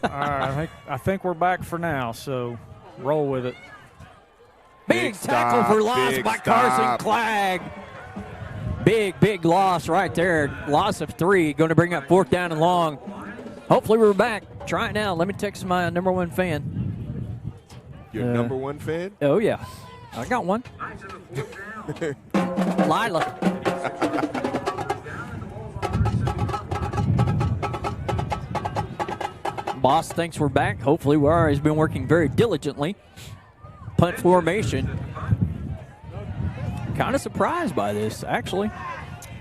All right, I think we're back for now, so roll with it. Big tackle for loss by Carson Clegg. Big loss right there. Loss of 3. Going to bring up 4th down and long. Hopefully we're back. Try it now. Let me text my #1 fan. Your #1 fan? Oh, yeah. I got one. Lila. Boss thinks we're back. Hopefully we are. He's been working very diligently. Punt formation. Kind of surprised by this, actually.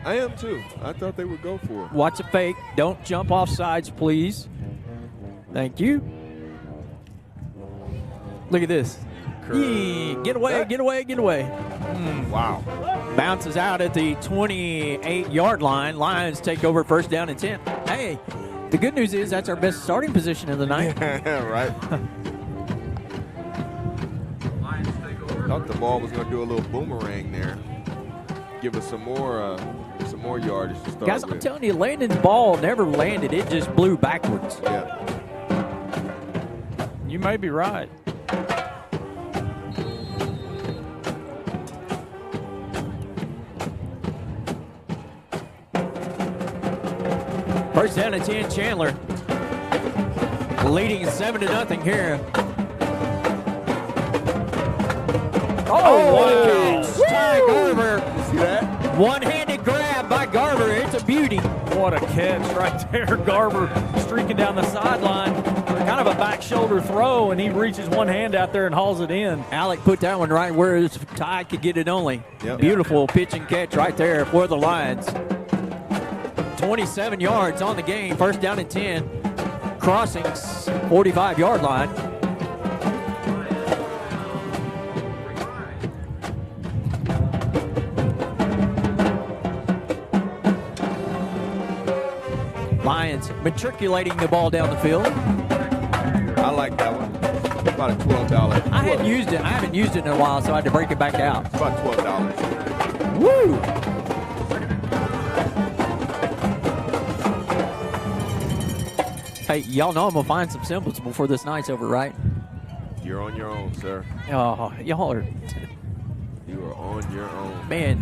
I am too. I thought they would go for it. Watch a fake. Don't jump off sides, please. Thank you. Look at this. Yeah, get away, get away, get away. Wow. Bounces out at the 28-yard line. Lions take over 1st down and 10. Hey, the good news is that's our best starting position of the night. Right. Thought the ball was going to do a little boomerang there. Give us some more yardage to start Guys, with. I'm telling you, Landon's ball never landed. It just blew backwards. Yeah. You may be right. First down and 10, Chandler. Leading 7-0 here. Oh, what a catch. Ty Garver. See that? One-handed grab by Garver. It's a beauty. What a catch right there. Garver streaking down the sideline. Kind of a back shoulder throw, and he reaches one hand out there and hauls it in. Alec put that one right where Ty could get it only. Yep. Beautiful pitch and catch right there for the Lions. 27 yards on the game. First down and 10. Crossing 45-yard line. Lions matriculating the ball down the field. I like that one. About a $12. I hadn't used it. I haven't used it in a while, so I had to break it back out. It's about $12. Woo! Hey, y'all know I'm gonna find some symbols before this night's over, right? You're on your own, sir. Oh, y'all are, You are on your own. man.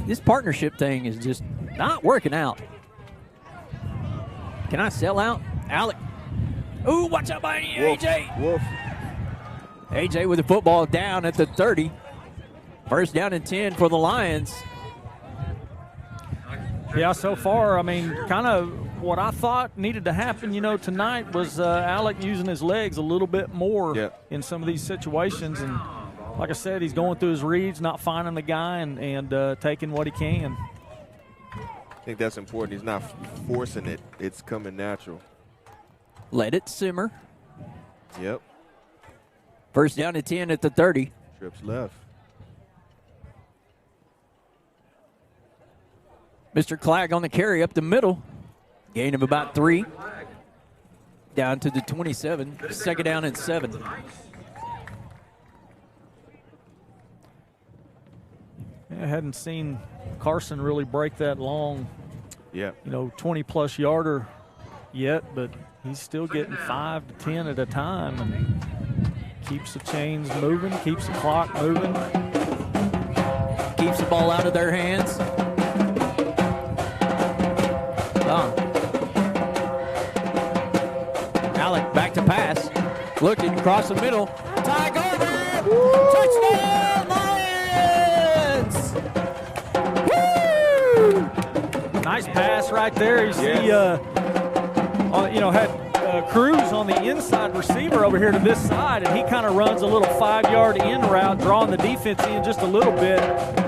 This partnership thing is just not working out. Can I sell out, Alec? Ooh, watch out by AJ. Wolf. AJ with the football down at the 30. First down and 10 for the Lions. Yeah, so far, I mean, kind of what I thought needed to happen, tonight was Alec using his legs a little bit more in some of these situations. And like I said, he's going through his reads, not finding the guy and taking what he can. I think that's important. He's not forcing it. It's coming natural. Let it simmer. Yep. First down and 10 at the 30. Trips left. Mr. Clegg on the carry up the middle. Gain of about 3. Down to the 27. Second down and 7. I hadn't seen Carson really break that long, Yeah. 20-plus yarder yet, but he's still getting 5 to 10 at a time and keeps the chains moving, keeps the clock moving. Keeps the ball out of their hands. Alec back to pass. Looking across the middle. Ty Garver! Touchdown Lions! Woo! Nice pass right there. You see, had Cruz on the inside receiver over here to this side, and he kind of runs a little 5-yard in route, drawing the defense in just a little bit.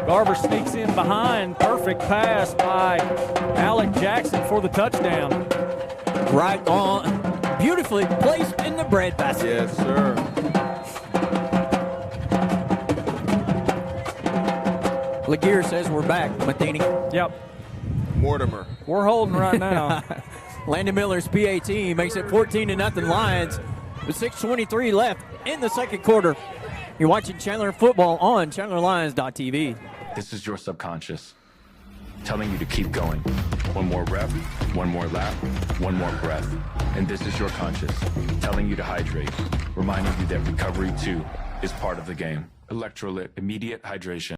Garver sneaks in behind. Perfect pass by Alec Jackson for the touchdown. Right on. Beautifully placed in the breadbasket. Yes, sir. Laguerre says we're back, Matheny. Yep. Mortimer. We're holding right now. Landon Miller's PAT makes it 14-0 Lions with 6:23 left in the second quarter. You're watching Chandler football on ChandlerLions.tv. This is your subconscious. telling you to keep going. One more rep, one more lap, one more breath. And this is your conscience, telling you to hydrate, reminding you that recovery too is part of the game. Electrolyte, immediate hydration.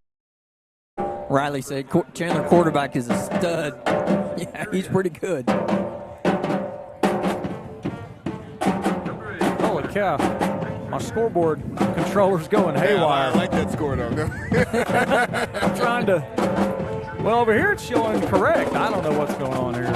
Riley said Chandler quarterback is a stud. Yeah, he's pretty good. Holy cow. My scoreboard controller's going haywire. I like that score, though. I'm trying to. Well, over here it's showing correct. I don't know what's going on here.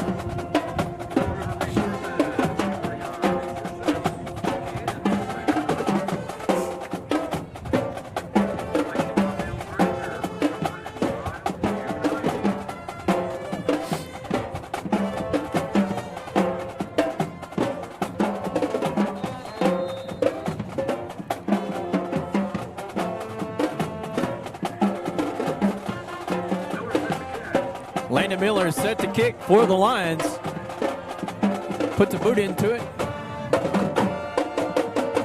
Landon Miller is set to kick for the Lions. Puts the boot into it.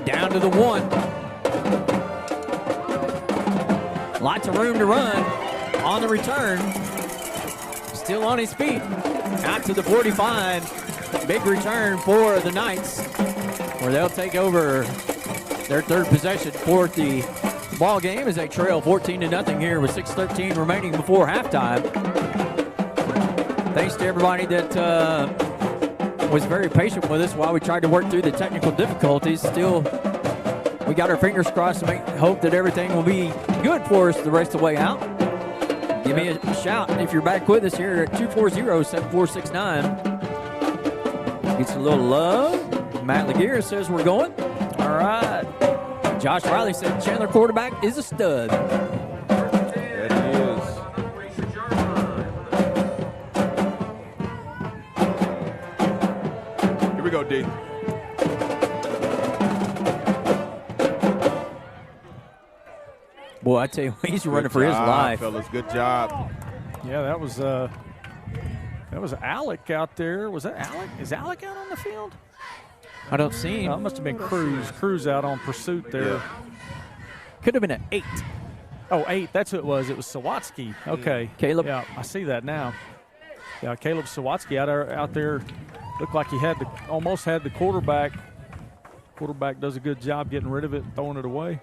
Down to the 1. Lots of room to run on the return. Still on his feet. Out to the 45. Big return for the Knights, where they'll take over their third possession for the ball game as they trail 14-0 here with 6:13 remaining before halftime. Thanks to everybody that was very patient with us while we tried to work through the technical difficulties. Still, we got our fingers crossed to hope that everything will be good for us the rest of the way out. Give me a shout if you're back with us here at 240-7469. Gets a little love. Matt Laguerre says we're going. All right. Josh Riley said Chandler quarterback is a stud. Go, D. Boy, I tell you, he's running for his life. Fellas, good job. Yeah, that was Alec out there. Was that Alec? Is Alec out on the field? I don't see him. It must have been Cruz. Cruz out on pursuit there. Yeah. Could have been an 8. Oh, 8. That's who it was. It was Sawatsky. Okay. Caleb. Yeah, I see that now. Yeah, Caleb Sawatsky out there. Looked like he almost had the quarterback. Quarterback does a good job getting rid of it and throwing it away.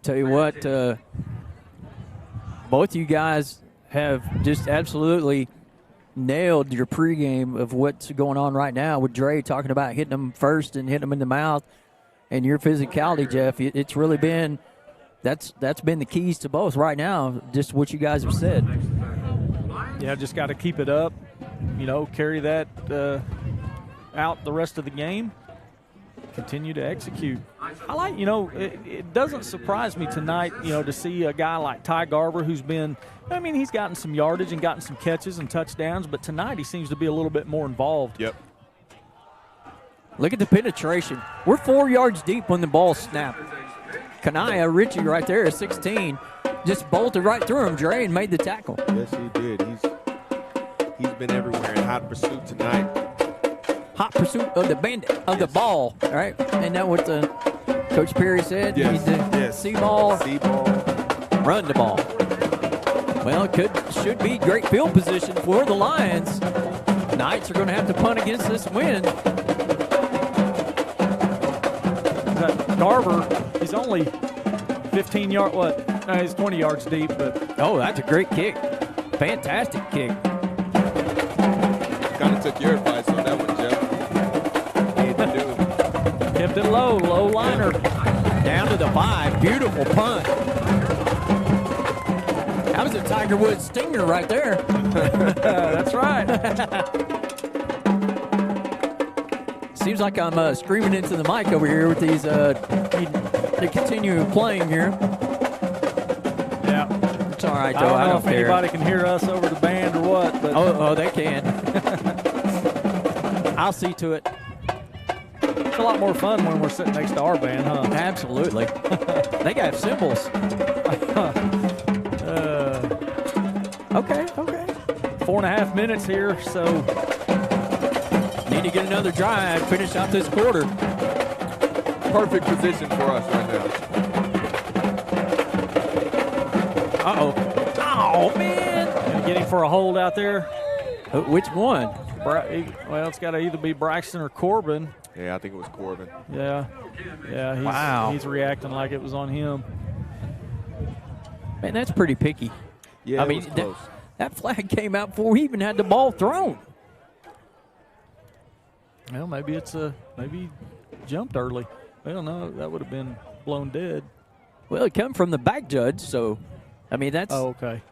Tell you what, both you guys have just absolutely nailed your pregame of what's going on right now with Dre talking about hitting them first and hitting them in the mouth, and your physicality, Jeff. It's really been that's been the keys to both right now. Just what you guys have said. Yeah, just got to keep it up, carry that out the rest of the game, continue to execute. I like, it doesn't surprise me tonight, to see a guy like Ty Garver who's he's gotten some yardage and gotten some catches and touchdowns, but tonight he seems to be a little bit more involved. Yep. Look at the penetration. We're 4 yards deep when the ball snapped. Kanaya Ritchie right there at 16. Just bolted right through him, Dre, and made the tackle. Yes, he did. He's been everywhere in hot pursuit tonight. Hot pursuit of the bandit, of the ball, all right? Isn't that what Coach Perry said? Yes. See ball, run the ball. Well, it should be great field position for the Lions. Knights are going to have to punt against this win. Garver, he's only 15 yards, No, he's 20 yards deep, but. Oh, that's a great kick. Fantastic kick. Kind of took your advice on that one, Jeff. Kept it low liner. Down to the 5. Beautiful punt. That was a Tiger Woods stinger right there. That's right. Seems like I'm screaming into the mic over here with these. They continue playing here. Yeah. It's all right, Joe. I don't know if care. anybody can hear us over the band or what. But Oh, they can. I'll see to it. It's a lot more fun when we're sitting next to our band, huh? Absolutely. They got cymbals. Okay. 4.5 minutes here, so need to get another drive, finish out this quarter. Perfect position for us right now. Uh-oh. Oh, man. Gonna get him for a hold out there. Which one? Well, it's got to either be Braxton or Corbin. Yeah, I think it was Corbin. Yeah. He's reacting like it was on him. Man, that's pretty picky. Yeah, I mean, it was close. That flag came out before he even had the ball thrown. Well, maybe maybe jumped early. Well, no, that would have been blown dead. Well, it come from the back judge, so, I mean, that's. Oh, okay.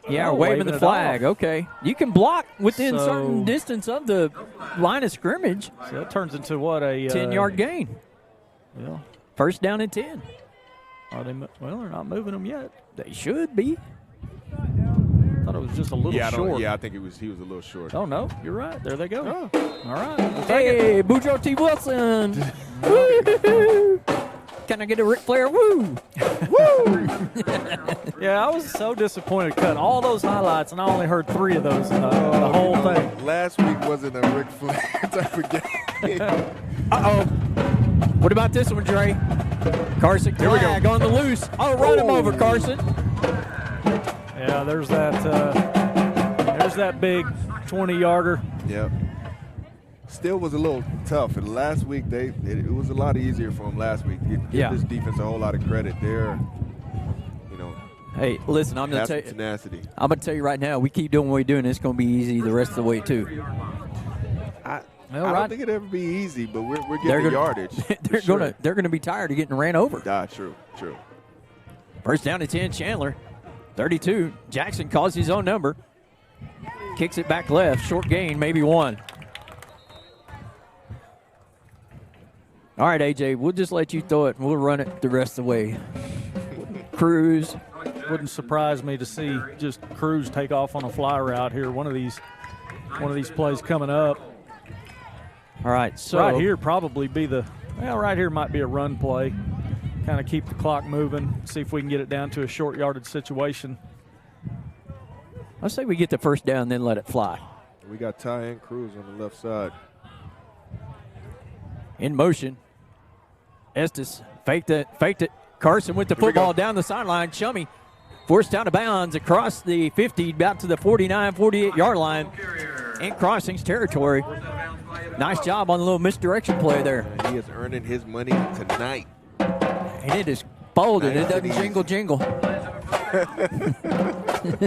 Yeah, waving the flag. Okay. You can block within So- certain distance of the line of scrimmage. So that turns into what, a 10-yard gain. Yeah. First down and 10. Are they? Well, they're not moving them yet. They should be. Thought it was just a little short. I think he was a little short. Oh no, you're right. There they go. Oh. All right. We'll take it. Hey, Boudreaux T. Wilson. Woo! Can I get a Ric Flair woo? Woo! Yeah, I was so disappointed. Cut all those highlights, and I only heard 3 of those in the whole thing. Last week wasn't a Ric Flair type of game. Uh-oh. What about this one, Dre? Carson flag on the loose. Oh, run him over, Carson. Yeah, there's that big 20-yarder. Yep. Still was a little tough. And last week, it was a lot easier for him last week. Give this defense a whole lot of credit. They're, Hey, listen, I'm going to tell you. Tenacity. I'm going to tell you right now, we keep doing what we're doing, it's going to be easy the rest of the way, too. I don't think it'll ever be easy, but we're getting the yardage. They're gonna be tired of getting ran over. True. First down to 10, Chandler. 32. Jackson calls his own number. Kicks it back left. Short gain, maybe 1. All right, AJ, we'll just let you throw it, and we'll run it the rest of the way. Cruz. Wouldn't surprise me to see just Cruz take off on a fly route here. One of these plays coming up. All right, so right here probably be right here might be a run play. Kind of keep the clock moving, see if we can get it down to a short yardage situation. I say we get the first down, then let it fly. We got Ty and Cruz on the left side. In motion. Estes faked it. Carson with the football down the sideline. Chummy forced out of bounds across the 50, about to the 49, 48-yard line in Crossings territory. Nice job on the little misdirection play there. He is earning his money tonight. And it is folded. It doesn't jingle.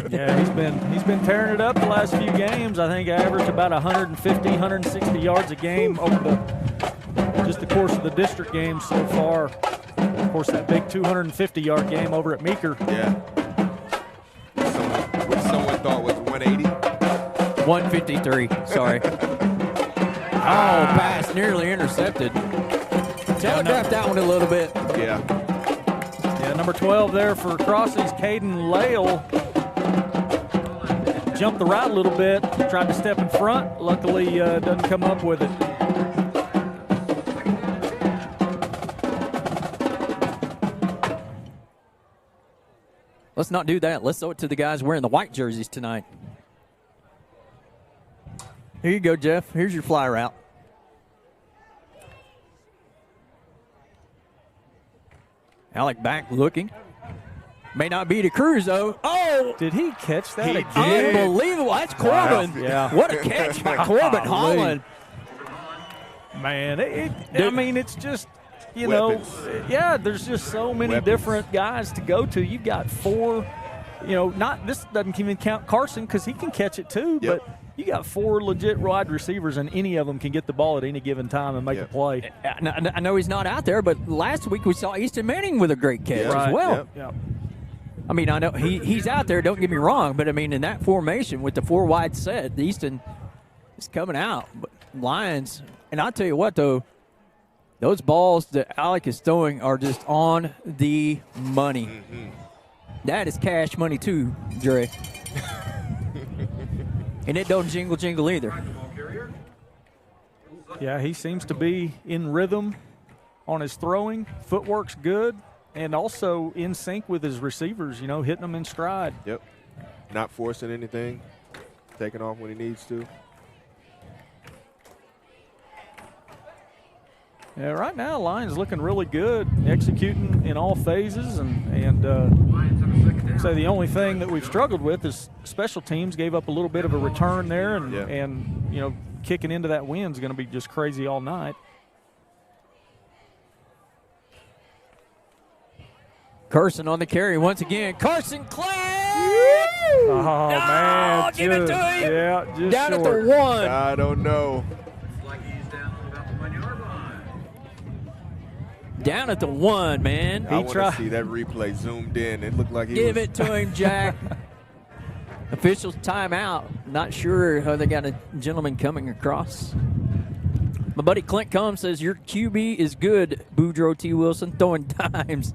Yeah, he's been tearing it up the last few games. I think averaged about 150, 160 yards a game over just the course of the district games so far. Of course, that big 250-yard game over at Meeker. Yeah. Which someone thought was 180. 153. Sorry. Pass nearly intercepted. Telegraphed that one a little bit. Yeah. Yeah, number 12 there for Crossings, Caden Lale. Jumped the route a little bit, tried to step in front. Luckily, doesn't come up with it. Let's not do that. Let's throw it to the guys wearing the white jerseys tonight. Here you go, Jeff. Here's your fly route. Alec back looking. May not be to Cruz, though. Oh! Did he catch that again? Unbelievable. That's Corbin. Wow. Yeah. What a catch by Corbin Holland. Man, I mean, it's just, there's just so many different guys to go to. You've got 4, this doesn't even count Carson because he can catch it too, but you got 4 legit wide receivers, and any of them can get the ball at any given time and make a play. I know he's not out there, but last week we saw Easton Manning with a great catch as well. Yep. I mean, I know he's out there, don't get me wrong, but I mean, in that formation with the 4 wide set, Easton is coming out. But Lions, and I'll tell you what, though, those balls that Alec is throwing are just on the money. Mm-hmm. That is cash money too, Dre. And it don't jingle either. Yeah, he seems to be in rhythm on his throwing. Footwork's good, and also in sync with his receivers, hitting them in stride. Yep. Not forcing anything, taking off when he needs to. Yeah, right now, Lions looking really good, executing in all phases, and So the only thing that we've struggled with is special teams gave up a little bit of a return there, and you know, kicking into that win is going to be just crazy all night. Carson on the carry once again. Carson Clegg! Oh, man. Give it to him. Yeah, just down short. at the 1. I don't know. Down at the 1, man. I want to see that replay zoomed in. It looked like he Give it to him, Jack. Officials timeout. Not sure how they got a gentleman coming across. My buddy Clint Combs says, your QB is good, Boudreaux T. Wilson, throwing dimes.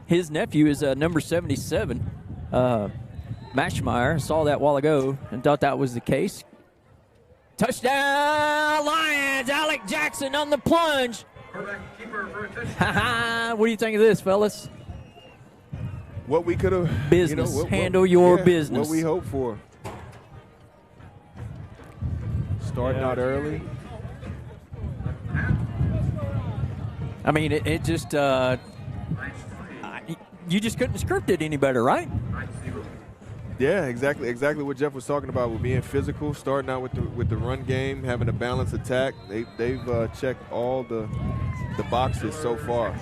His nephew is number 77. Mashmeyer, saw that a while ago and thought that was the case. Touchdown, Lions! Alec Jackson on the plunge. What do you think of this, fellas? What we could have. Business. Handle your business. What we hope for. Starting out early. I mean, it just you just couldn't script it any better, right? Yeah, exactly what Jeff was talking about with being physical, starting out with the run game, having a balanced attack. They've checked all the boxes so far.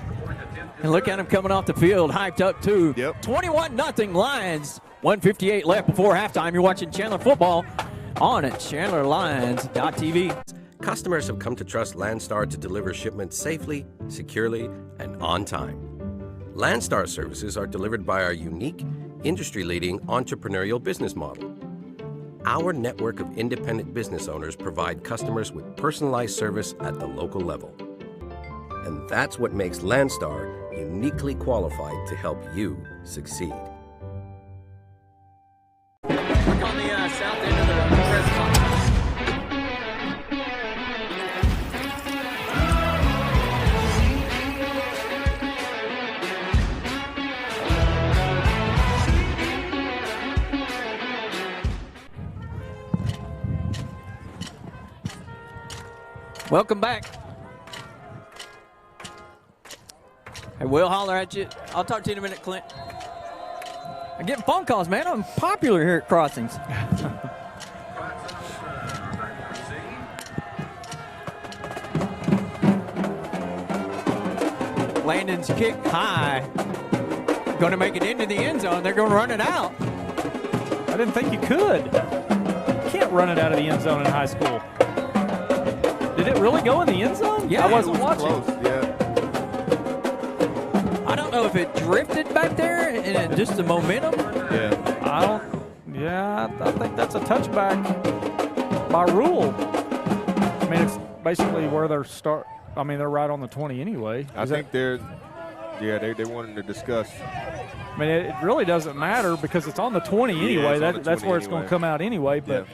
And look at him coming off the field, hyped up too. Yep. 21-0 Lions. 1:58 left before halftime. You're watching Chandler football on at ChandlerLions.tv. Customers have come to trust Landstar to deliver shipments safely, securely, and on time. Landstar services are delivered by our unique, industry-leading entrepreneurial business model. Our network of independent business owners provide customers with personalized service at the local level. And that's what makes Landstar uniquely qualified to help you succeed. On the south end of the press box. Welcome back. Hey, we'll holler at you. I'll talk to you in a minute, Clint. I'm getting phone calls, man. I'm popular here at Crossings. Landon's kick high. Going to make it into the end zone. They're going to run it out. I didn't think you could. You can't run it out of the end zone in high school. Did it really go in the end zone? Yeah, I wasn't watching. Close, yeah. I don't know if it drifted back there and just the momentum. Yeah. I think that's a touchback by rule. I mean, it's basically where they're they're right on the 20 anyway. I think they wanted to discuss. I mean, it really doesn't matter because it's on the 20 anyway. That's where it's going to come out anyway. But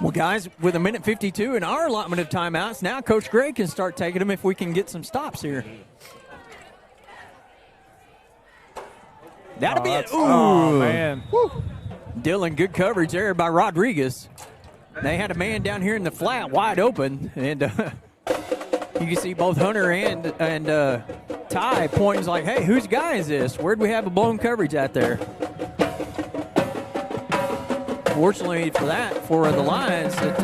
Well, guys, with a minute 52 in our allotment of timeouts, now Coach Gray can start taking them if we can get some stops here. That'll be it. Ooh. Oh, man. Woo. Dylan, good coverage there by Rodriguez. They had a man down here in the flat wide open, and you can see both Hunter and Ty pointing like, hey, whose guy is this? Where'd we have a blown coverage out there? Fortunately for the Lions, that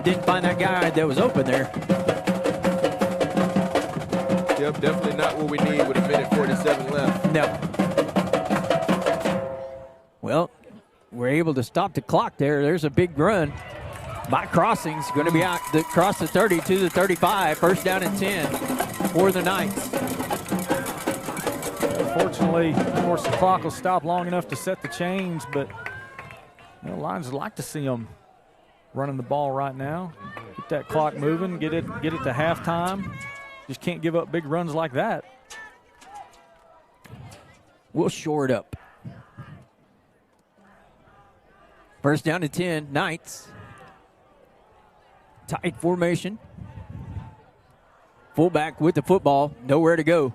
didn't find that guy that was open there. Yep, definitely not what we need with a minute 47 left. No. Well, we're able to stop the clock there. There's a big run by Crossings. Going to be out across the 30 to the 35. First down and 10 for the Knights. Unfortunately, of course, the clock will stop long enough to set the chains, but the Lions would like to see them running the ball right now. Get that clock moving, get it to halftime. Just can't give up big runs like that. We'll shore it up. First down to 10, Knights. Tight formation. Fullback with the football, nowhere to go.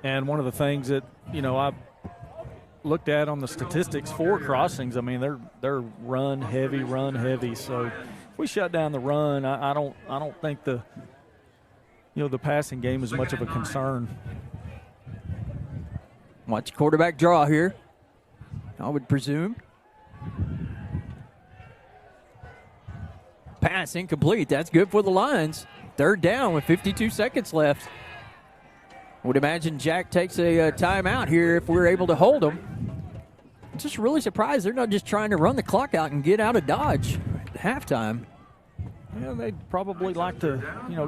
And one of the things that, I looked at on the statistics for Crossings, I mean, they're run heavy. So if we shut down the run, I don't think the the passing game is much of a concern. Watch quarterback draw here, I would presume. Pass incomplete. That's good for the Lions. 3rd down with 52 seconds left. Would imagine Jack takes a timeout here if we're able to hold them. Just really surprised they're not just trying to run the clock out and get out of Dodge at halftime. Yeah, they'd probably like to,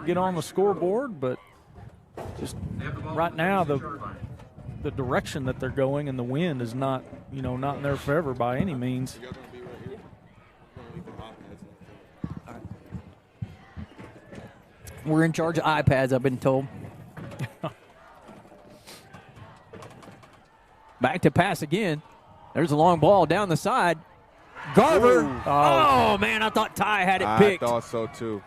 get on the scoreboard, but just right now the direction that they're going and the wind is not, not in their favor by any means. We're in charge of iPads, I've been told. Back to pass again. There's a long ball down the side. Garver. Oh, man, I thought Ty had it picked. I thought so, too.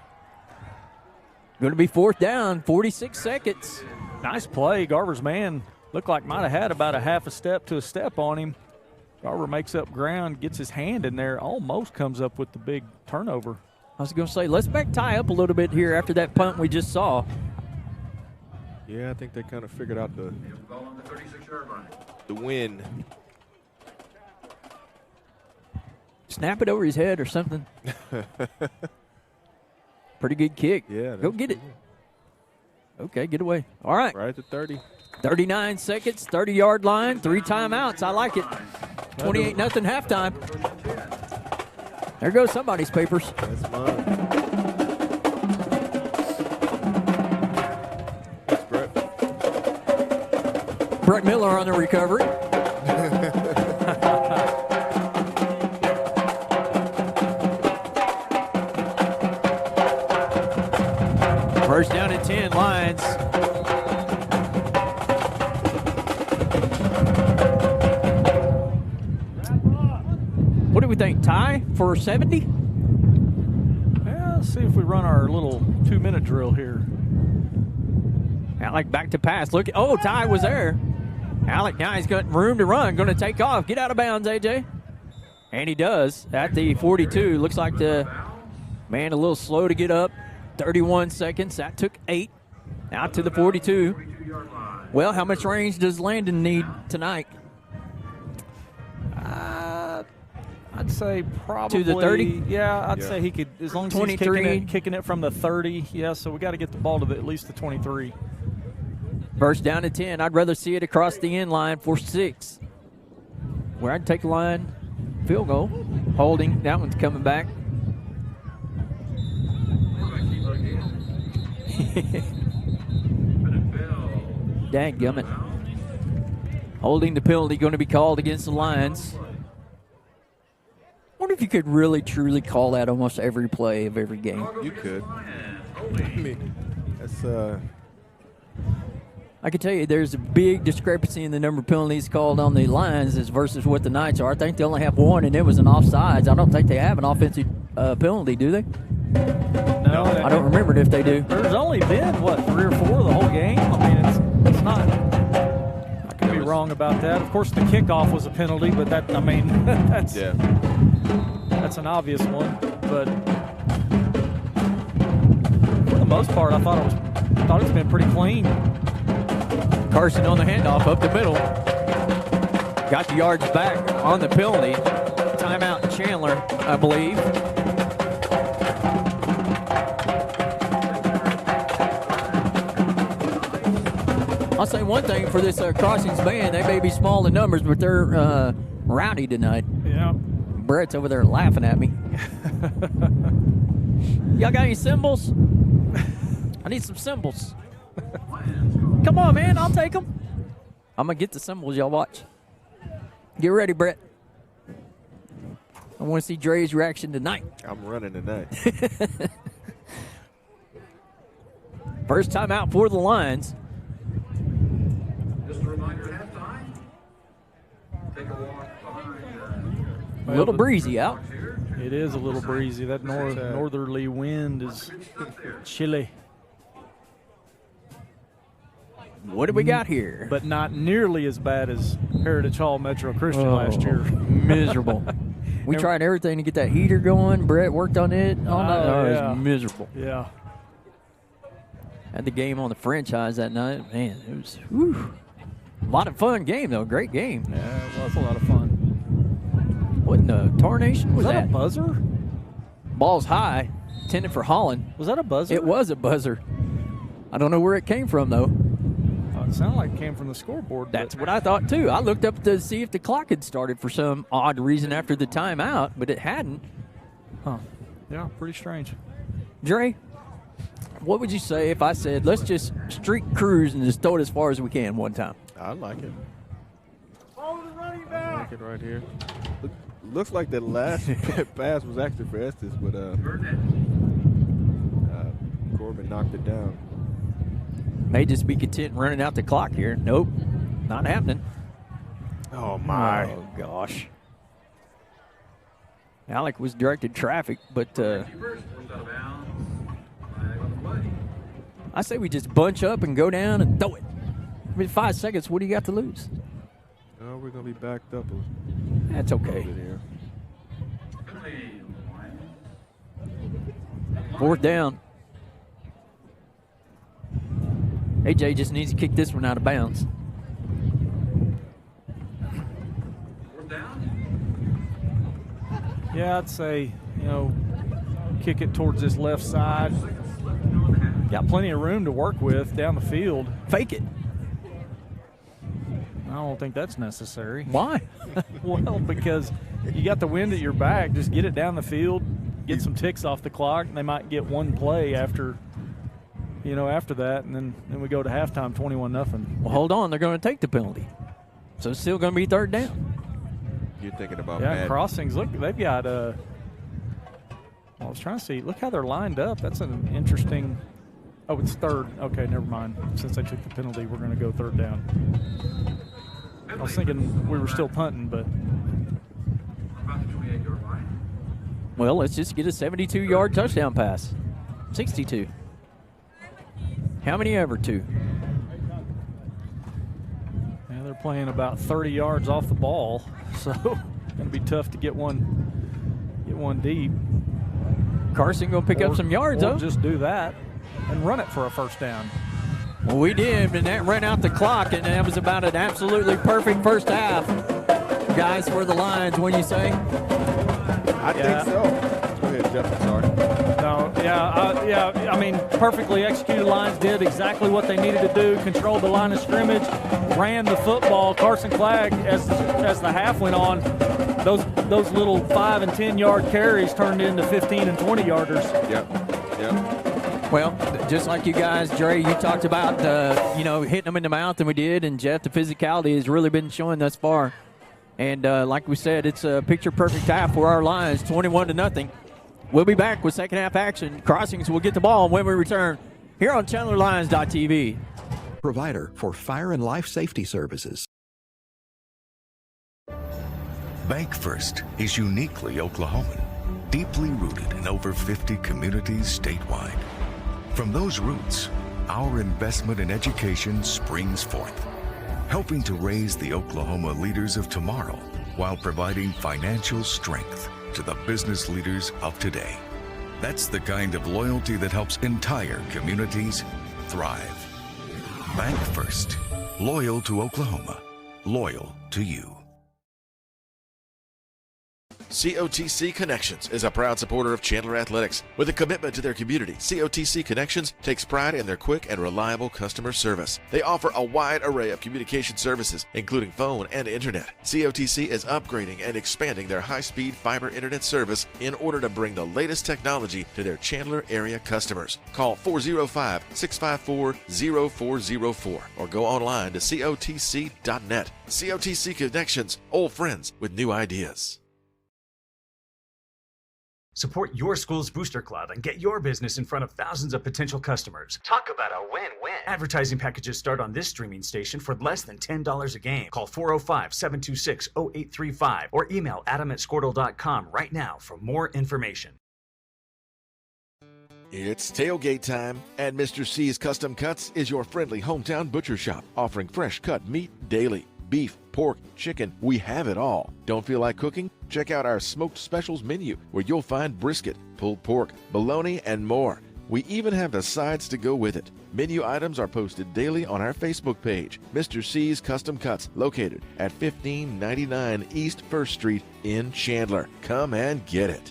Going to be 4th down, 46 seconds. Nice play. Garver's man looked like might have had about a half a step to a step on him. Garver makes up ground, gets his hand in there, almost comes up with the big turnover. I was going to say, let's back Ty up a little bit here after that punt we just saw. Yeah, I think they kind of figured out the win. Snap it over his head or something. Pretty good kick. Yeah. Go get it. Okay, get away. All right. Right at the 30. 39 seconds, 30-yard line, 3 timeouts. I like it. 28-0 halftime. There goes somebody's papers. That's mine. That's Brett. Brett Miller on the recovery. First down and 10, Lions. What do we think, Ty for 70? Yeah, let's see if we run our little 2-minute drill here. Alec back to pass. Look, oh, Ty was there. Alec now he's got room to run. Going to take off. Get out of bounds, AJ. And he does at the 42. Looks like the man a little slow to get up. 31 seconds. That took 8. Out to the 42. Well, how much range does Landon need tonight? I'd say probably to the 30. Yeah, I'd say he could, as long as 23. he's kicking it from the 30. Yeah, so we got to get the ball to at least the 23. First down and 10. I'd rather see it across the end line for 6. Where I'd take the line, field goal. Holding. That one's coming back. Dadgummit. Holding the penalty going to be called against the Lions. Wonder if you could really, truly call that almost every play of every game. You could. I mean, that's I can tell you there's a big discrepancy in the number of penalties called on the Lions as versus what the Knights are. I think they only have 1, and it was an offsides. I don't think they have an offensive penalty, do they? No, I don't remember it if they do. There's only been, 3 or 4 the whole game? I mean, it's not. I could be wrong about that. Of course, the kickoff was a penalty, but that's an obvious one. But for the most part, I thought it's been pretty clean. Carson on the handoff up the middle. Got the yards back on the penalty. Timeout Chandler, I believe. I'll say one thing for this Crossings band. They may be small in numbers, but they're rowdy tonight. Yeah. Brett's over there laughing at me. Y'all got any cymbals? I need some cymbals. Come on, man. I'll take them. I'm going to get the cymbals. Y'all watch. Get ready, Brett. I want to see Dre's reaction tonight. I'm running tonight. First time out for the Lions. Just a reminder, halftime. Take a walk behind. A little breezy out. It is a little breezy. That northerly wind is chilly. What do we got here? But not nearly as bad as Heritage Hall Metro Christian last year. Miserable. We tried everything to get that heater going. Brett worked on it all night. Yeah. It was miserable. Yeah. Had the game on the franchise that night. Man, it was a lot of fun game, though. Great game. Yeah, it was a lot of fun. What in the tarnation was that? A buzzer? Ball's high, intended for Holland. Was that a buzzer? It was a buzzer. I don't know where it came from, though. Oh, it sounded like it came from the scoreboard. That's what I thought, too. I looked up to see if the clock had started for some odd reason after the timeout, but it hadn't. Huh. Yeah, pretty strange. Dre, what would you say if I said, let's just streak cruise and just throw it as far as we can one time? I like it. Follow the running back. I like it right here. Looks like the last pass was actually for Estes, but Corbin knocked it down. May just be content running out the clock here. Nope, not happening. Oh, my. Oh, gosh. Alec was directed traffic, but I say we just bunch up and go down and throw it. I mean, 5 seconds, what do you got to lose? Oh, we're going to be backed up. That's okay. Fourth down. AJ just needs to kick this one out of bounds. Yeah, I'd say, kick it towards this left side. Got plenty of room to work with down the field. Fake it. I don't think that's necessary. Why? Well, because you got the wind at your back. Just get it down the field, get some ticks off the clock, and they might get one play after that, and then we go to halftime 21-0. Well, hold on. They're going to take the penalty. So it's still going to be third down. You're thinking about crossings. Look, they've got I was trying to see. Look how they're lined up. That's an interesting. Oh, it's third. Okay, never mind. Since they took the penalty, we're going to go third down. I was thinking we were still punting, but. Well, let's just get a 72-yard touchdown pass. 62. How many ever? 2? Yeah, they're playing about 30 yards off the ball, so going to be tough to get one deep. Carson going to pick up some yards, though. Just do that and run it for a first down. Well, we did, and that ran out the clock, and that was about an absolutely perfect first half. Guys, for the Lions, what do you say? I think so. Go ahead, Jeff. I'm sorry. No, I mean, perfectly executed. Lions did exactly what they needed to do, controlled the line of scrimmage, ran the football. Carson Clagg, as the half went on, those little 5 and 10 yard carries turned into 15 and 20 yarders. Yep. Well, just like you guys, Dre, you talked about hitting them in the mouth, and we did. And Jeff, the physicality has really been showing thus far. And like we said, it's a picture-perfect half for our Lions, 21-0. We'll be back with second half action. Crossings will get the ball when we return here on ChandlerLions.tv. Provider for fire and life safety services. Bank First is uniquely Oklahoman, deeply rooted in over 50 communities statewide. From those roots, our investment in education springs forth, helping to raise the Oklahoma leaders of tomorrow while providing financial strength to the business leaders of today. That's the kind of loyalty that helps entire communities thrive. Bank First. Loyal to Oklahoma. Loyal to you. COTC Connections is a proud supporter of Chandler Athletics. With a commitment to their community, COTC Connections takes pride in their quick and reliable customer service. They offer a wide array of communication services, including phone and internet. COTC is upgrading and expanding their high-speed fiber internet service in order to bring the latest technology to their Chandler area customers. Call 405-654-0404 or go online to cotc.net. COTC Connections, old friends with new ideas. Support your school's booster club and get your business in front of thousands of potential customers. Talk about a win-win. Advertising packages start on this streaming station for less than $10 a game. Call 405-726-0835 or email adam@squirtle.com right now for more information. It's tailgate time, and Mr. C's Custom Cuts is your friendly hometown butcher shop, offering fresh cut meat daily. Beef, pork, chicken, we have it all. Don't feel like cooking? Check out our smoked specials menu, where you'll find brisket, pulled pork, bologna, and more. We even have the sides to go with it. Menu items are posted daily on our Facebook page, Mr. C's Custom Cuts, located at 1599 East 1st Street in Chandler. Come and get it.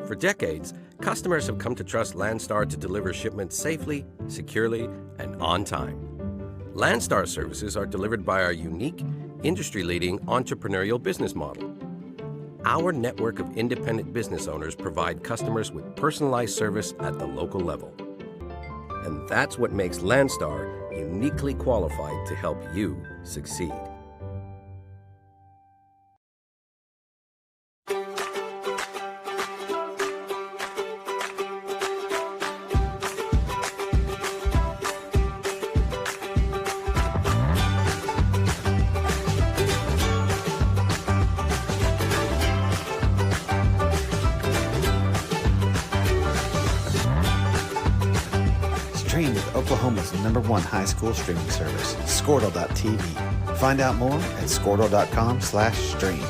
For decades, customers have come to trust Landstar to deliver shipments safely, securely, and on time. Landstar services are delivered by our unique, industry-leading entrepreneurial business model. Our network of independent business owners provide customers with personalized service at the local level. And that's what makes Landstar uniquely qualified to help you succeed. Stream with Oklahoma's #1 high school streaming service, Squirtle.tv. Find out more at Squirtle.com/stream.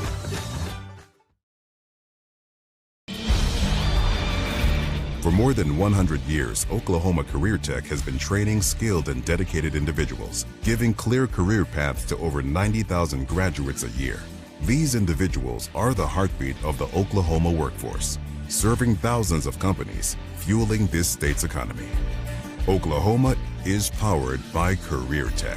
For more than 100 years, Oklahoma Career Tech has been training skilled and dedicated individuals, giving clear career paths to over 90,000 graduates a year. These individuals are the heartbeat of the Oklahoma workforce, serving thousands of companies, fueling this state's economy. Oklahoma is powered by Career Tech.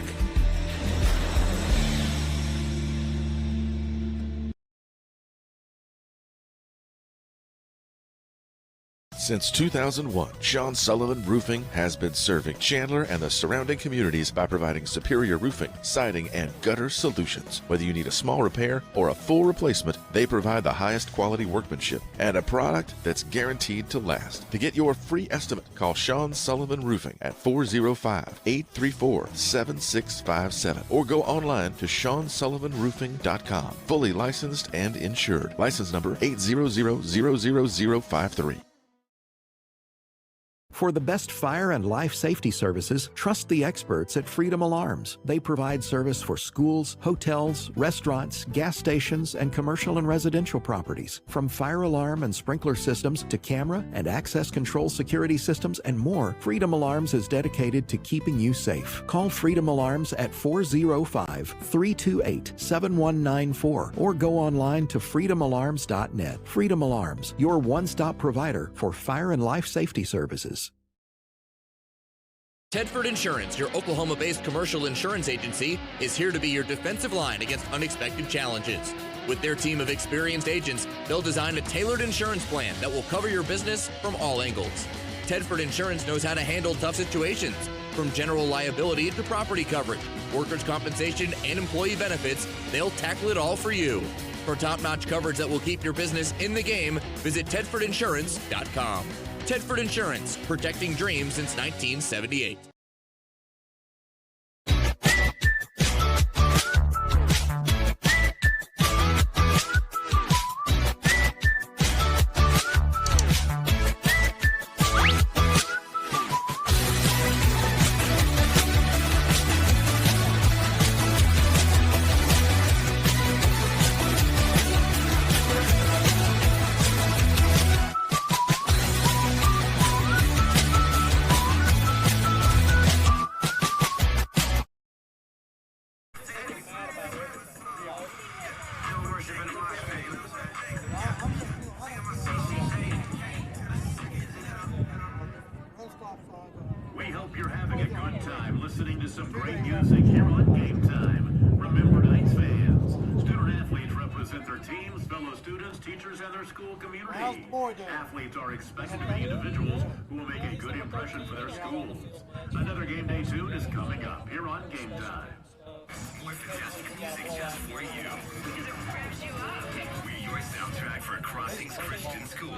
Since 2001, Sean Sullivan Roofing has been serving Chandler and the surrounding communities by providing superior roofing, siding, and gutter solutions. Whether you need a small repair or a full replacement, they provide the highest quality workmanship and a product that's guaranteed to last. To get your free estimate, call Sean Sullivan Roofing at 405-834-7657 or go online to SeanSullivanRoofing.com. Fully licensed and insured. License number 8000053. For the best fire and life safety services, trust the experts at Freedom Alarms. They provide service for schools, hotels, restaurants, gas stations, and commercial and residential properties. From fire alarm and sprinkler systems to camera and access control security systems and more, Freedom Alarms is dedicated to keeping you safe. Call Freedom Alarms at 405-328-7194 or go online to freedomalarms.net. Freedom Alarms, your one-stop provider for fire and life safety services. Tedford Insurance, your Oklahoma-based commercial insurance agency, is here to be your defensive line against unexpected challenges. With their team of experienced agents, they'll design a tailored insurance plan that will cover your business from all angles. Tedford Insurance knows how to handle tough situations, from general liability to property coverage, workers' compensation, and employee benefits. They'll tackle it all for you. For top-notch coverage that will keep your business in the game, visit TedfordInsurance.com. Tedford Insurance, protecting dreams since 1978. We hope you're having a good time listening to some great music here on Game Time. Remember, Knights fans, student-athletes represent their teams, fellow students, teachers, and their school community. Athletes are expected to be individuals who will make a good impression for their schools. Another Game Day tune is coming up here on Game Time. More fantastic music just for you. Because it revs you up. We're your soundtrack for Crossings Christian School.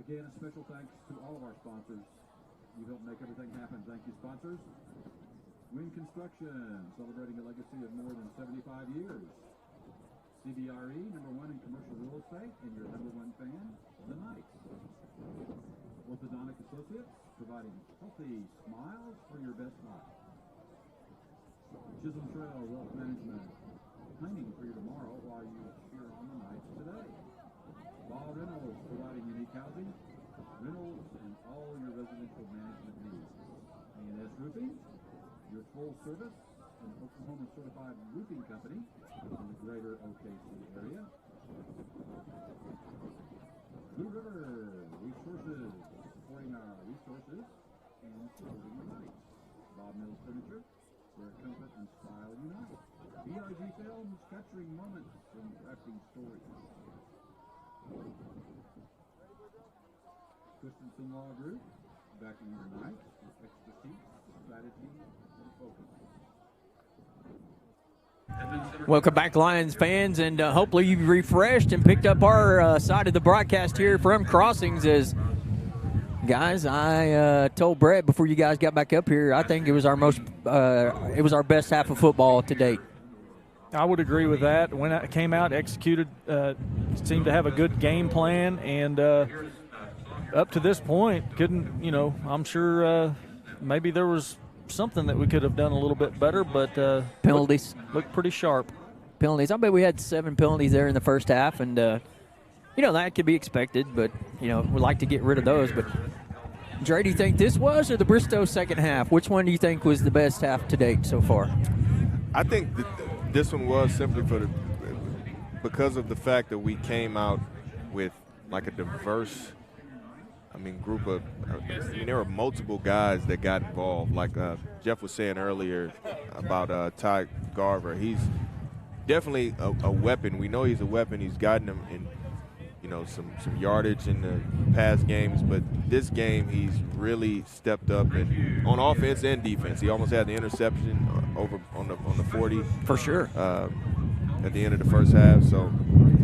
Again, a special thanks to all of our sponsors. You help make everything happen. Thank you, sponsors. Wing Construction, celebrating a legacy of more than 75 years. CBRE, #1 in commercial real estate, and your #1 fan, the Knights. Orthodontic Associates, providing healthy smiles for your best life. Chisholm Trail Wealth Management, planning for your tomorrow while you cheer on the Knights today. Law Rentals, providing unique housing, rentals, and all your residential management needs. A&S Roofing, your full service and Oklahoma certified roofing company in the greater OKC area. Blue River Resources, supporting our resources and supporting the Knights. Bob Mills Furniture, where comfort and style unite. BRG Films, capturing moments and crafting stories. Christensen Law Group, backing your Knights with expertise, strategy, and focus. Welcome back, Lions fans, and hopefully you've refreshed and picked up our side of the broadcast here from Crossings. As guys, I told Brett before you guys got back up here, I think it was our best half of football to date. I would agree with that. When it came out, executed, seemed to have a good game plan, and up to this point, I'm sure maybe there was something that we could have done a little bit better, but penalties looked pretty sharp. Penalties. I bet we had 7 penalties there in the first half, and that could be expected, but we like to get rid of those. But Dre, do you think this was, or the Bristow second half? Which one do you think was the best half to date so far? I think this one was simply because of the fact that we came out with like a diverse group of, there were multiple guys that got involved. Like Jeff was saying earlier about Ty Garver. He's definitely a weapon. We know he's a weapon. He's gotten him in, some yardage in the past games. But this game, he's really stepped up on offense and defense. He almost had the interception over on the 40. For sure. At the end of the first half. So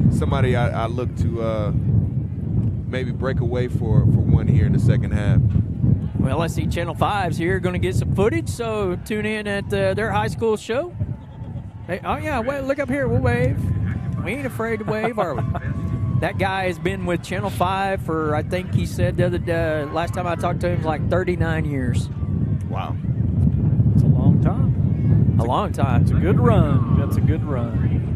somebody I look to maybe break away for one here in the second half. Well, I see Channel 5's here going to get some footage, so tune in at their high school show. Hey, oh, yeah, look up here. We'll wave. We ain't afraid to wave, are we? That guy has been with Channel 5 for, I think he said the other day, last time I talked to him, like 39 years. Wow. It's a long time. A long time. It's a good run. That's a good run.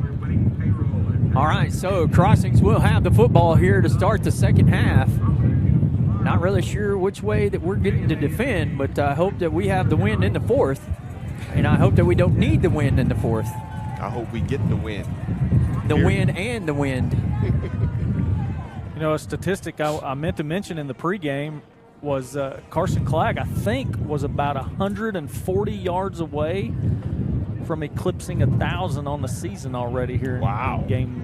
All right, so Crossings will have the football here to start the second half. Not really sure which way that we're getting to defend, but I hope that we have the win in the fourth, and I hope that we don't need the win in the fourth. I hope we get the win. The win and the wind. A statistic I meant to mention in the pregame was Carson Clagg, I think, was about 140 yards away from eclipsing 1,000 on the season already here in game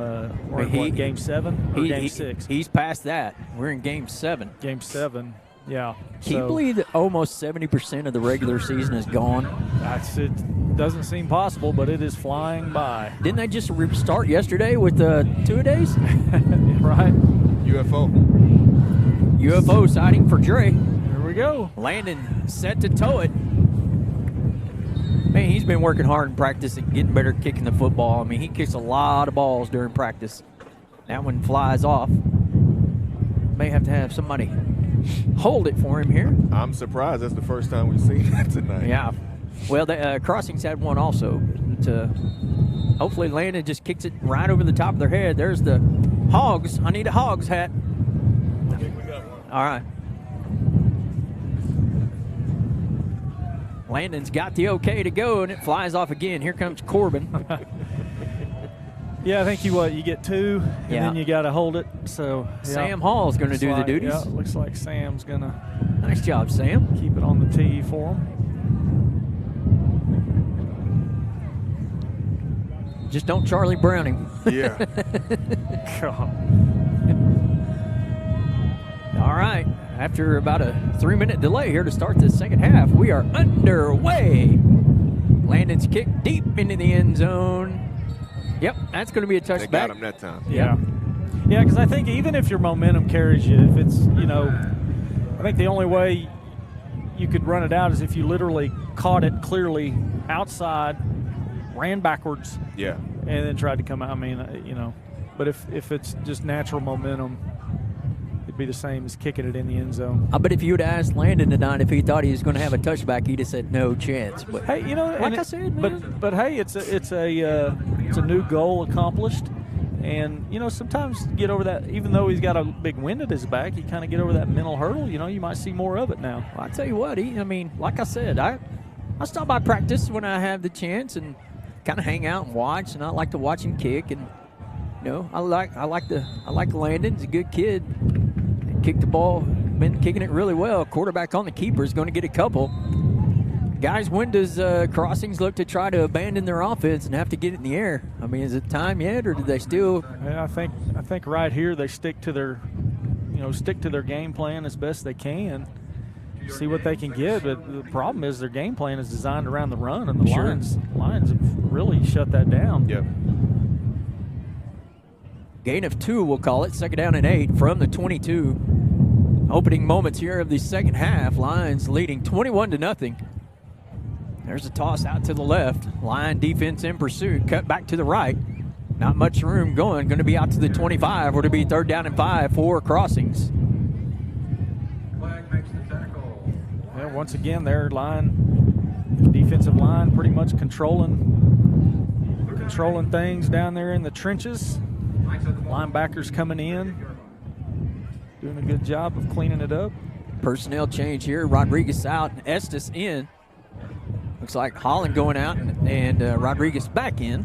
game 7 or game 6. He's past that. We're in game 7. Game 7, yeah. Can you believe that almost 70% of the regular season is gone? It doesn't seem possible, but it is flying by. Didn't they just restart yesterday with 2-a-days? Right. UFO sighting for Dre. Here we go. Landon set to tow it. Man, he's been working hard in practice and getting better at kicking the football. He kicks a lot of balls during practice. That one flies off. May have to have somebody hold it for him here. I'm surprised. That's the first time we've seen that tonight. Yeah. Well, the Crossings had one also. Hopefully Landon just kicks it right over the top of their head. There's the Hogs. I need a Hogs hat. I think we got one. All right. Landon's got the okay to go, and it flies off again. Here comes Corbin. Yeah, I think you get 2, and then you got to hold it. So Sam Hall's going to do the duties. Yeah, it looks like Sam's going to. Nice job, Sam. Keep it on the tee for him. Just don't Charlie Brown him. Yeah. God. All right. After about a 3-minute delay here to start the second half, we are underway. Landon's kick deep into the end zone. Yep, that's going to be a touchback. They got him that time. Yeah. Yeah, because I think even if your momentum carries you, if it's, I think the only way you could run it out is if you literally caught it clearly outside, ran backwards, and then tried to come out. I mean, but if it's just natural momentum, it'd be the same as kicking it in the end zone. I bet if you would asked Landon tonight if he thought he was going to have a touchback, he'd have said no chance. But hey, like I said, man. But hey, it's a new goal accomplished. And, sometimes get over that, even though he's got a big wind at his back, you kind of get over that mental hurdle. You might see more of it now. Well, I tell you what, like I said, I stop by practice when I have the chance and kind of hang out and watch. And I like to watch him kick. And, I like Landon. He's a good kid. Kicked the ball, been kicking it really well. Quarterback on the keeper is going to get a couple. Guys, when does Crossings look to try to abandon their offense and have to get it in the air? I mean, is it time yet, or do they still? Yeah, I think right here they stick to their game plan as best they can. See what they can get, but the problem is their game plan is designed around the run, and the Lions have really shut that down. Yep. Gain of 2, we'll call it. 2nd down and 8 from the 22. Opening moments here of the second half. Lions leading 21-0. There's a toss out to the left. Lion defense in pursuit. Cut back to the right. Not much room going. Going to be out to the 25. Or to be 3rd down and 5 for Crossings. Flag makes the tackle. Yeah, once again, their defensive line pretty much controlling things down there in the trenches. Linebackers coming in, doing a good job of cleaning it up. Personnel change here. Rodriguez out, Estes in. Looks like Holland going out and Rodriguez back in.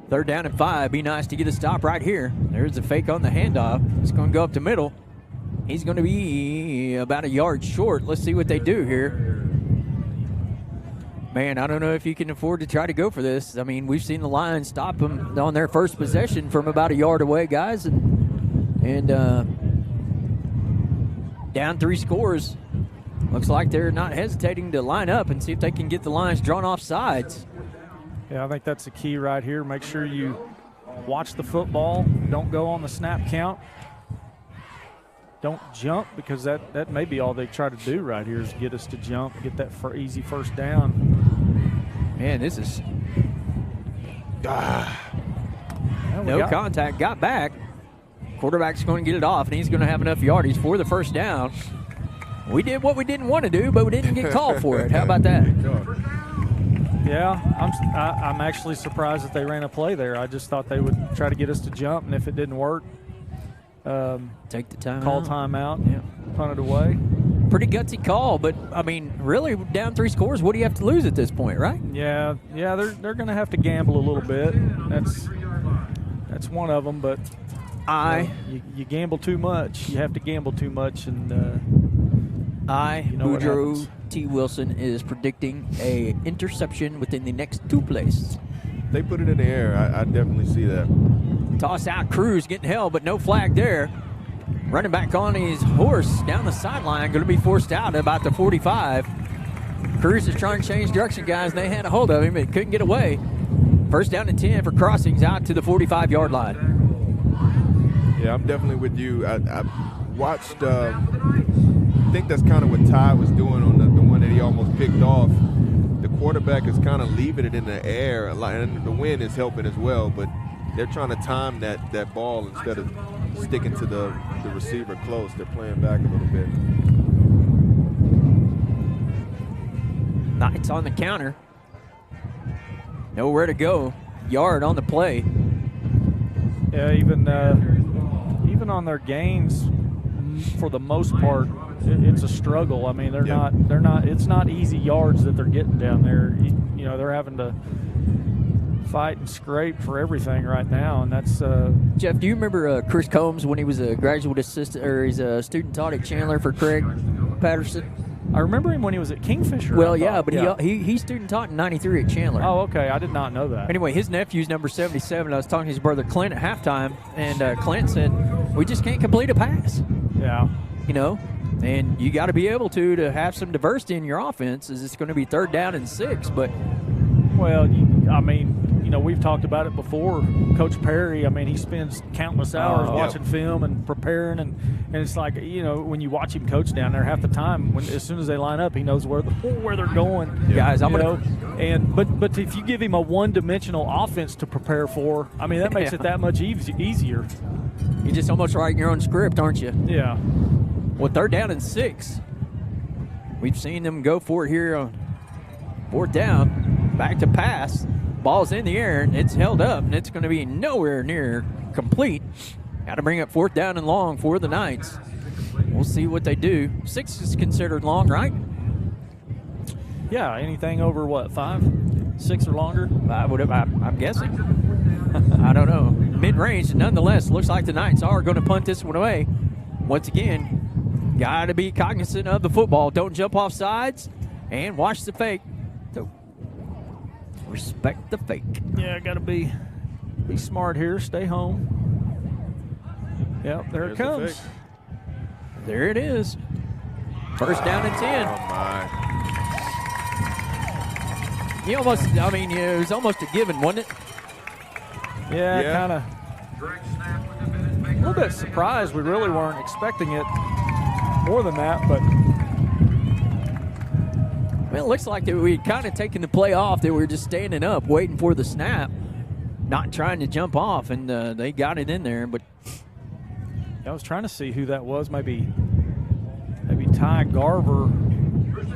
3rd down and 5. Be nice to get a stop right here. There's a fake on the handoff. It's going to go up the middle. He's going to be about a yard short. Let's see what they do here. Man, I don't know if you can afford to try to go for this. I mean, we've seen the Lions stop them on their first possession from about a yard away, guys. And down 3 scores. Looks like they're not hesitating to line up and see if they can get the Lions drawn off sides. Yeah, I think that's the key right here. Make sure you watch the football. Don't go on the snap count. Don't jump, because that may be all they try to do right here is get us to jump, get that easy first down. Man, this is no contact. Got back. Quarterback's going to get it off, and he's going to have enough yardage for the first down. We did what we didn't want to do, but we didn't get called for it. How about that? Yeah, I'm actually surprised that they ran a play there. I just thought they would try to get us to jump, and if it didn't work, take the time. Call timeout. Yeah, punt it away. Pretty gutsy call, but I mean, really, down 3 scores. What do you have to lose at this point, right? Yeah, they're going to have to gamble a little bit. That's one of them, but you gamble too much. You have to gamble too much, and Boudreaux T. Wilson is predicting a interception within the next 2 plays. They put it in the air. I definitely see that. Toss out, Cruz getting held, but no flag there. Running back on his horse down the sideline, going to be forced out at about the 45. Cruz is trying to change direction, guys. They had a hold of him, but couldn't get away. 1st down and 10 for Crossings out to the 45-yard line. Yeah, I'm definitely with you. I watched, I think that's kind of what Ty was doing on the one that he almost picked off. The quarterback is kind of leaving it in the air, and the wind is helping as well, but they're trying to time that ball instead of sticking to the receiver close. They're playing back a little bit. Knights on the counter. Nowhere to go. Yard on the play. Yeah, even on their gains, for the most part, it's a struggle. I mean, they're not. It's not easy yards that they're getting down there. They're having to fight and scrape for everything right now, and that's Jeff, do you remember Chris Combs when he was a graduate assistant, or he's a student taught at Chandler for Craig Patterson? I remember him when he was at Kingfisher. Well, yeah, but he student taught in '93 at Chandler. Oh, okay, I did not know that. Anyway, his nephew's number 77. I was talking to his brother Clint at halftime, and Clint said, "We just can't complete a pass." Yeah, and you got to be able to have some diversity in your offense. As it's going to be 3rd down and 6, but well, we've talked about it before. Coach Perry, I mean, he spends countless hours watching film and preparing, and it's like, when you watch him coach down there, half the time, as soon as they line up, he knows where they're going. Guys, but if you give him a one-dimensional offense to prepare for, I mean, that makes it that much easier. You're just almost writing your own script, aren't you? Yeah. Well, 3rd down and 6. We've seen them go for it here on 4th down. Back to pass. Ball's in the air, and it's held up, and it's going to be nowhere near complete. Got to bring up 4th down and long for the Knights. We'll see what they do. 6 is considered long, right? Yeah, anything over, 5? 6 or longer? I'm guessing. I don't know. Mid-range, nonetheless, looks like the Knights are going to punt this one away. Once again, got to be cognizant of the football. Don't jump off sides, and watch the fake. So respect the fake. Yeah, got to be smart here. Stay home. Yep, there it comes. There it is. 1st down and 10. Oh, my. It was almost a given, wasn't it? Yeah. Kind of. A little bit surprised. We really weren't expecting it more than that, but. Well, it looks like that we kind of taken the play off. They were just standing up, waiting for the snap, not trying to jump off, and they got it in there. But I was trying to see who that was. Maybe Ty Garver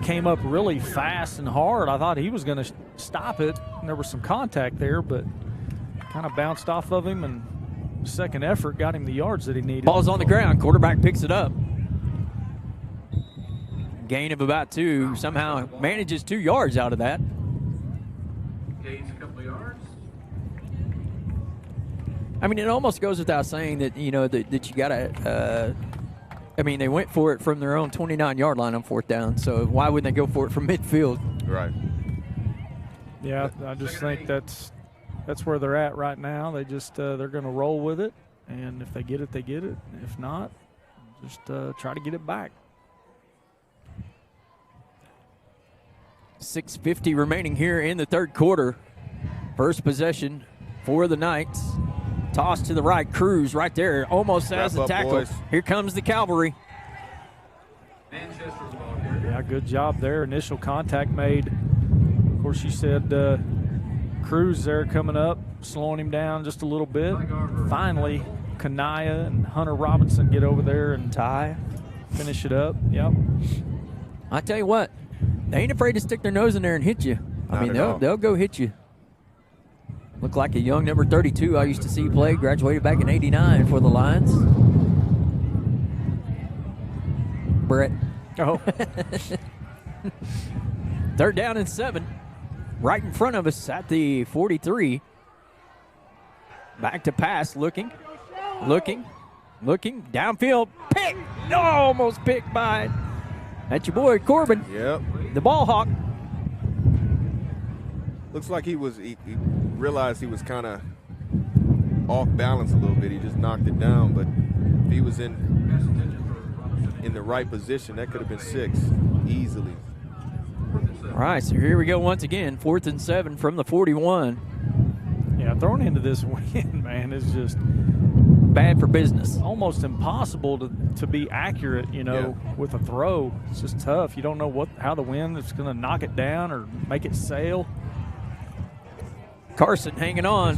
came up really fast and hard. I thought he was going to stop it, and there was some contact there, but kind of bounced off of him, and second effort got him the yards that he needed. Ball's on the ground. Quarterback picks it up. Gain of about 2. Somehow manages 2 yards out of that. Gains a couple of yards. I mean, it almost goes without saying that, that you got to they went for it from their own 29-yard line on 4th down, so why wouldn't they go for it from midfield? Right. Yeah, I just think that's where they're at right now. They just they're going to roll with it, and if they get it, they get it. If not, just try to get it back. 6:50 remaining here in the 3rd quarter. First possession for the Knights. Toss to the right. Cruz right there. Almost has the tackle. Boys. Here comes the cavalry. Yeah, good job there. Initial contact made. Of course, you said Cruz there coming up, slowing him down just a little bit. Finally, Kanaya and Hunter Robinson get over there and finish it up. Yep. I tell you what, they ain't afraid to stick their nose in there and hit you. They'll go hit you. Look like a young number 32 I used to see play. Graduated back in '89 for the Lions. Brett. Oh. 3rd down and 7. Right in front of us at the 43. Back to pass. Looking. Downfield. Pick. Oh, almost picked by. That's your boy, Corbin. Yep. The ball hawk. Looks like he realized he was kind of off balance a little bit. He just knocked it down, but if he was in the right position, that could have been 6 easily. All right, so here we go once again. 4th and 7 from the 41. Yeah, throwing into this wind, man, is just bad for business. Almost impossible to be accurate, with a throw. It's just tough. You don't know how the wind is going to knock it down or make it sail. Carson hanging on,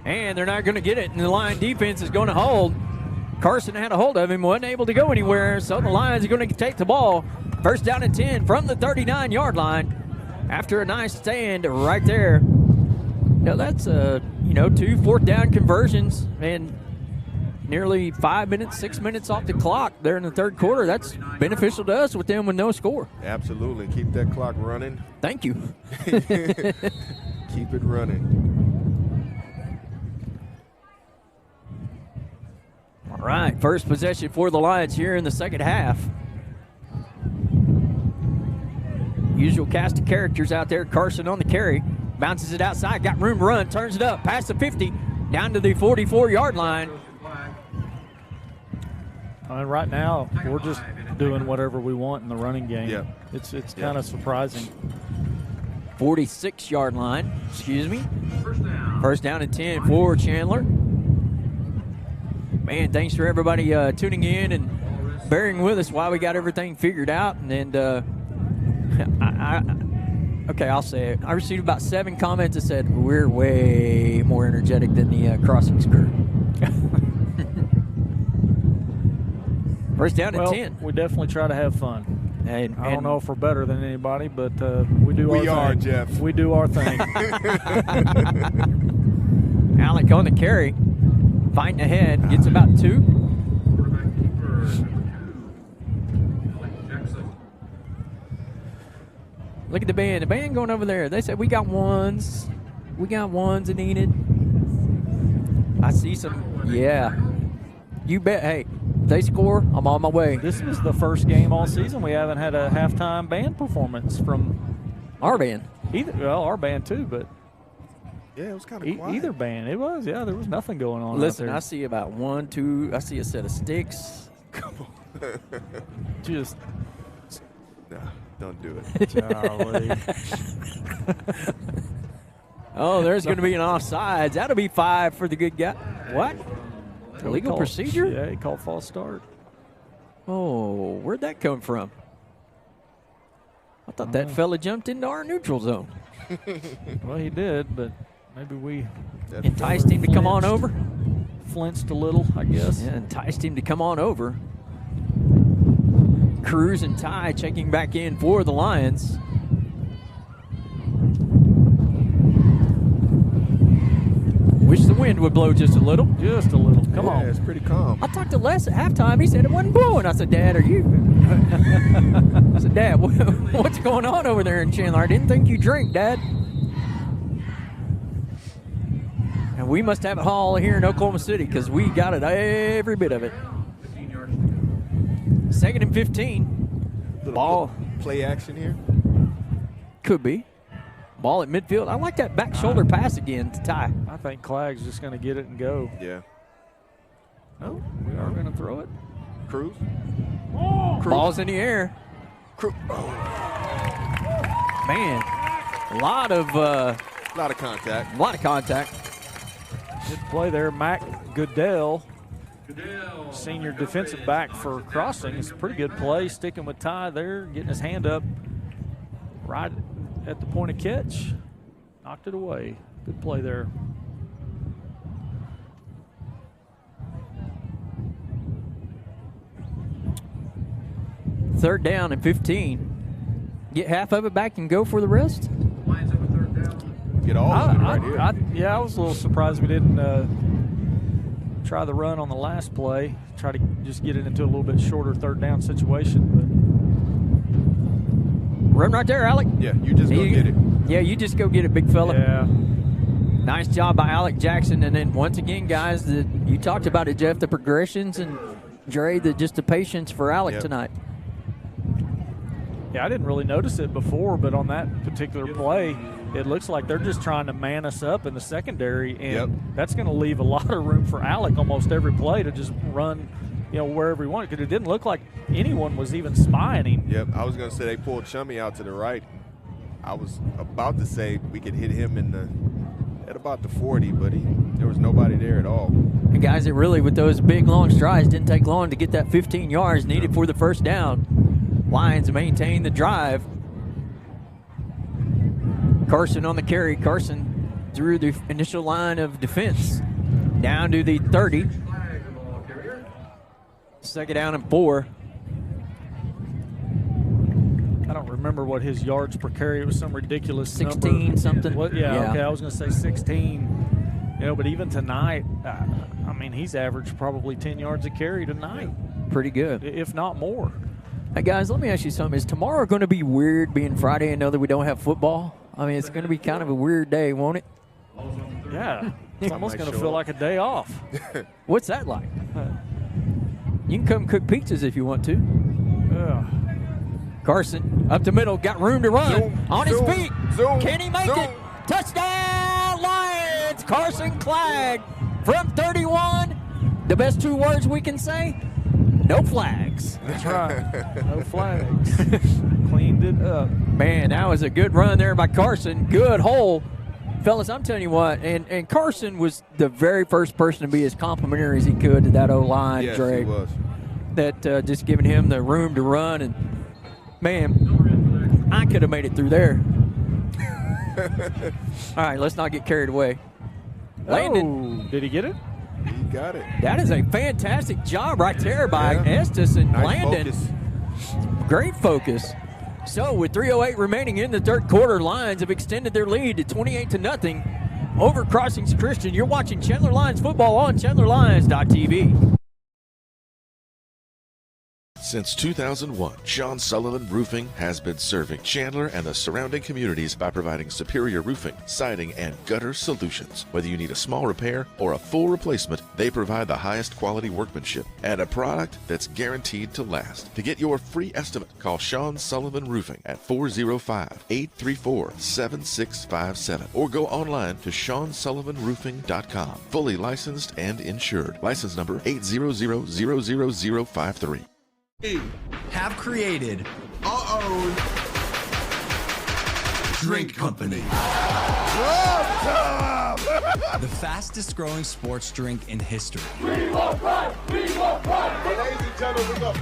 and they're not going to get it, and the Lion defense is going to hold. Carson had a hold of him, wasn't able to go anywhere, so the Lions are going to take the ball. 1st down and 10 from the 39-yard line after a nice stand right there. That's 2 4th down conversions and nearly 6 minutes off the clock there in the 3rd quarter. That's beneficial to us with them with no score. Absolutely. Keep that clock running. Thank you. Keep it running. All right, first possession for the Lions here in the 2nd half. Usual cast of characters out there. Carson on the carry. Bounces it outside. Got room to run. Turns it up. Past the 50. Down to the 44-yard line. And right now, we're just doing whatever we want in the running game. Yeah. It's kind of surprising. 46-yard line. Excuse me. 1st down. First down and 10 for Chandler. Man, thanks for everybody tuning in and bearing with us while we got everything figured out. And okay, I'll say it. I received about 7 comments that said we're way more energetic than the Crossings crew. First down and 10. We definitely try to have fun. And I don't know if we're better than anybody, but we do our thing. We are, Jeff. We do our thing. Alec on the carry. Fighting ahead. Gets about 2. Look at the band. The band going over there. They said we got ones. We got ones that needed. I see some. Yeah. You bet. Hey, if they score, I'm on my way. This was the first game all season we haven't had a halftime band performance from our band. Well, our band too, but yeah, it was kind of quiet. Either band. It was. Yeah, there was nothing going on. Listen, out there. I see about 1, 2. I see a set of sticks. Come on. Just. No, don't do it. Oh, there's going to be an offsides. That'll be 5 for the good guy. What? Illegal procedure? Yeah, he called false start. Oh, where'd that come from? I thought that fella jumped into our neutral zone. Well, he did, but maybe we enticed him to come on over. Flinched a little, I guess. Yeah, enticed him to come on over. Cruz and Ty checking back in for the Lions. Wish the wind would blow just a little. Just a little. Come on. It's pretty calm. I talked to Les at halftime. He said it wasn't blowing. I said, Dad, are you? I said, Dad, what's going on over there in Chandler? I didn't think you drink, Dad. And we must have it all here in Oklahoma City because we got it, every bit of it. 2nd and 15. Ball. Play action here? Could be. Ball at midfield. I like that back shoulder pass again to Ty. I think Clagg's just going to get it and go. Yeah. No, we are going to throw it. Cruz. Ball's in the air. Man, a lot of contact. A lot of contact. Good play there, Mac Goodell. Senior defensive back for Crossings. Pretty good play, sticking with Ty there, getting his hand up right at the point of catch. Knocked it away. Good play there. Third down and 15. Get half of it back and go for the rest? Get all of it right here. Yeah, I was a little surprised we didn't try the run on the last play. Try to just get it into a little bit shorter third down situation. But run right there, Alec. Yeah, you just go get it. Yeah, you just go get it, big fella. Yeah. Nice job by Alec Jackson. And then once again, guys, you talked about it, Jeff, the progressions, and Dre, just the patience for Alec tonight. Yeah, I didn't really notice it before, but on that particular play, it looks like they're just trying to man us up in the secondary, and that's going to leave a lot of room for Alec almost every play to just run, wherever he wanted, because it didn't look like anyone was even spying him. Yep, I was going to say they pulled Chummy out to the right. I was about to say we could hit him at about the 40, but there was nobody there at all. And guys, it really, with those big, long strides, didn't take long to get that 15 yards needed for the first down. Lions maintain the drive. Carson on the carry. Carson through the initial line of defense. Down to the 30. Second down and 4. I don't remember what his yards per carry. It was some ridiculous 16 number. something. Yeah, okay, I was going to say 16. But even tonight, he's averaged probably 10 yards a carry tonight. Pretty good. If not more. Hey, guys, let me ask you something. Is tomorrow going to be weird being Friday and know that we don't have football? It's going to be kind of a weird day, won't it? Yeah. It's almost going to feel like a day off. What's that like? You can come cook pizzas if you want to. Yeah. Carson up the middle, got room to run. On his feet. Can he make it? Touchdown, Lions! Carson Clegg from 31. The best 2 words we can say? No flags. That's right. No flags. Cleaned it up. Man, that was a good run there by Carson. Good hole. Fellas, I'm telling you what, and Carson was the very first person to be as complimentary as he could to that O-line, yes, Dre. He was. That just giving him the room to run, and man, I could have made it through there. All right, let's not get carried away. Landon. Did he get it? He got it. That is a fantastic job right there by Estes and Nice Landon. focus. Great focus. So with 3:08 remaining in the third quarter, Lions have extended their lead to 28-0 over Crossings Christian. You're watching Chandler Lions football on ChandlerLions.tv. Since 2001, Sean Sullivan Roofing has been serving Chandler and the surrounding communities by providing superior roofing, siding, and gutter solutions. Whether you need a small repair or a full replacement, they provide the highest quality workmanship and a product that's guaranteed to last. To get your free estimate, call Sean Sullivan Roofing at 405-834-7657 or go online to SeanSullivanRoofing.com. Fully licensed and insured. License number 8000053. We have created our own drink company. The fastest growing sports drink in history. We will run! We will run! Ladies and gentlemen, we go.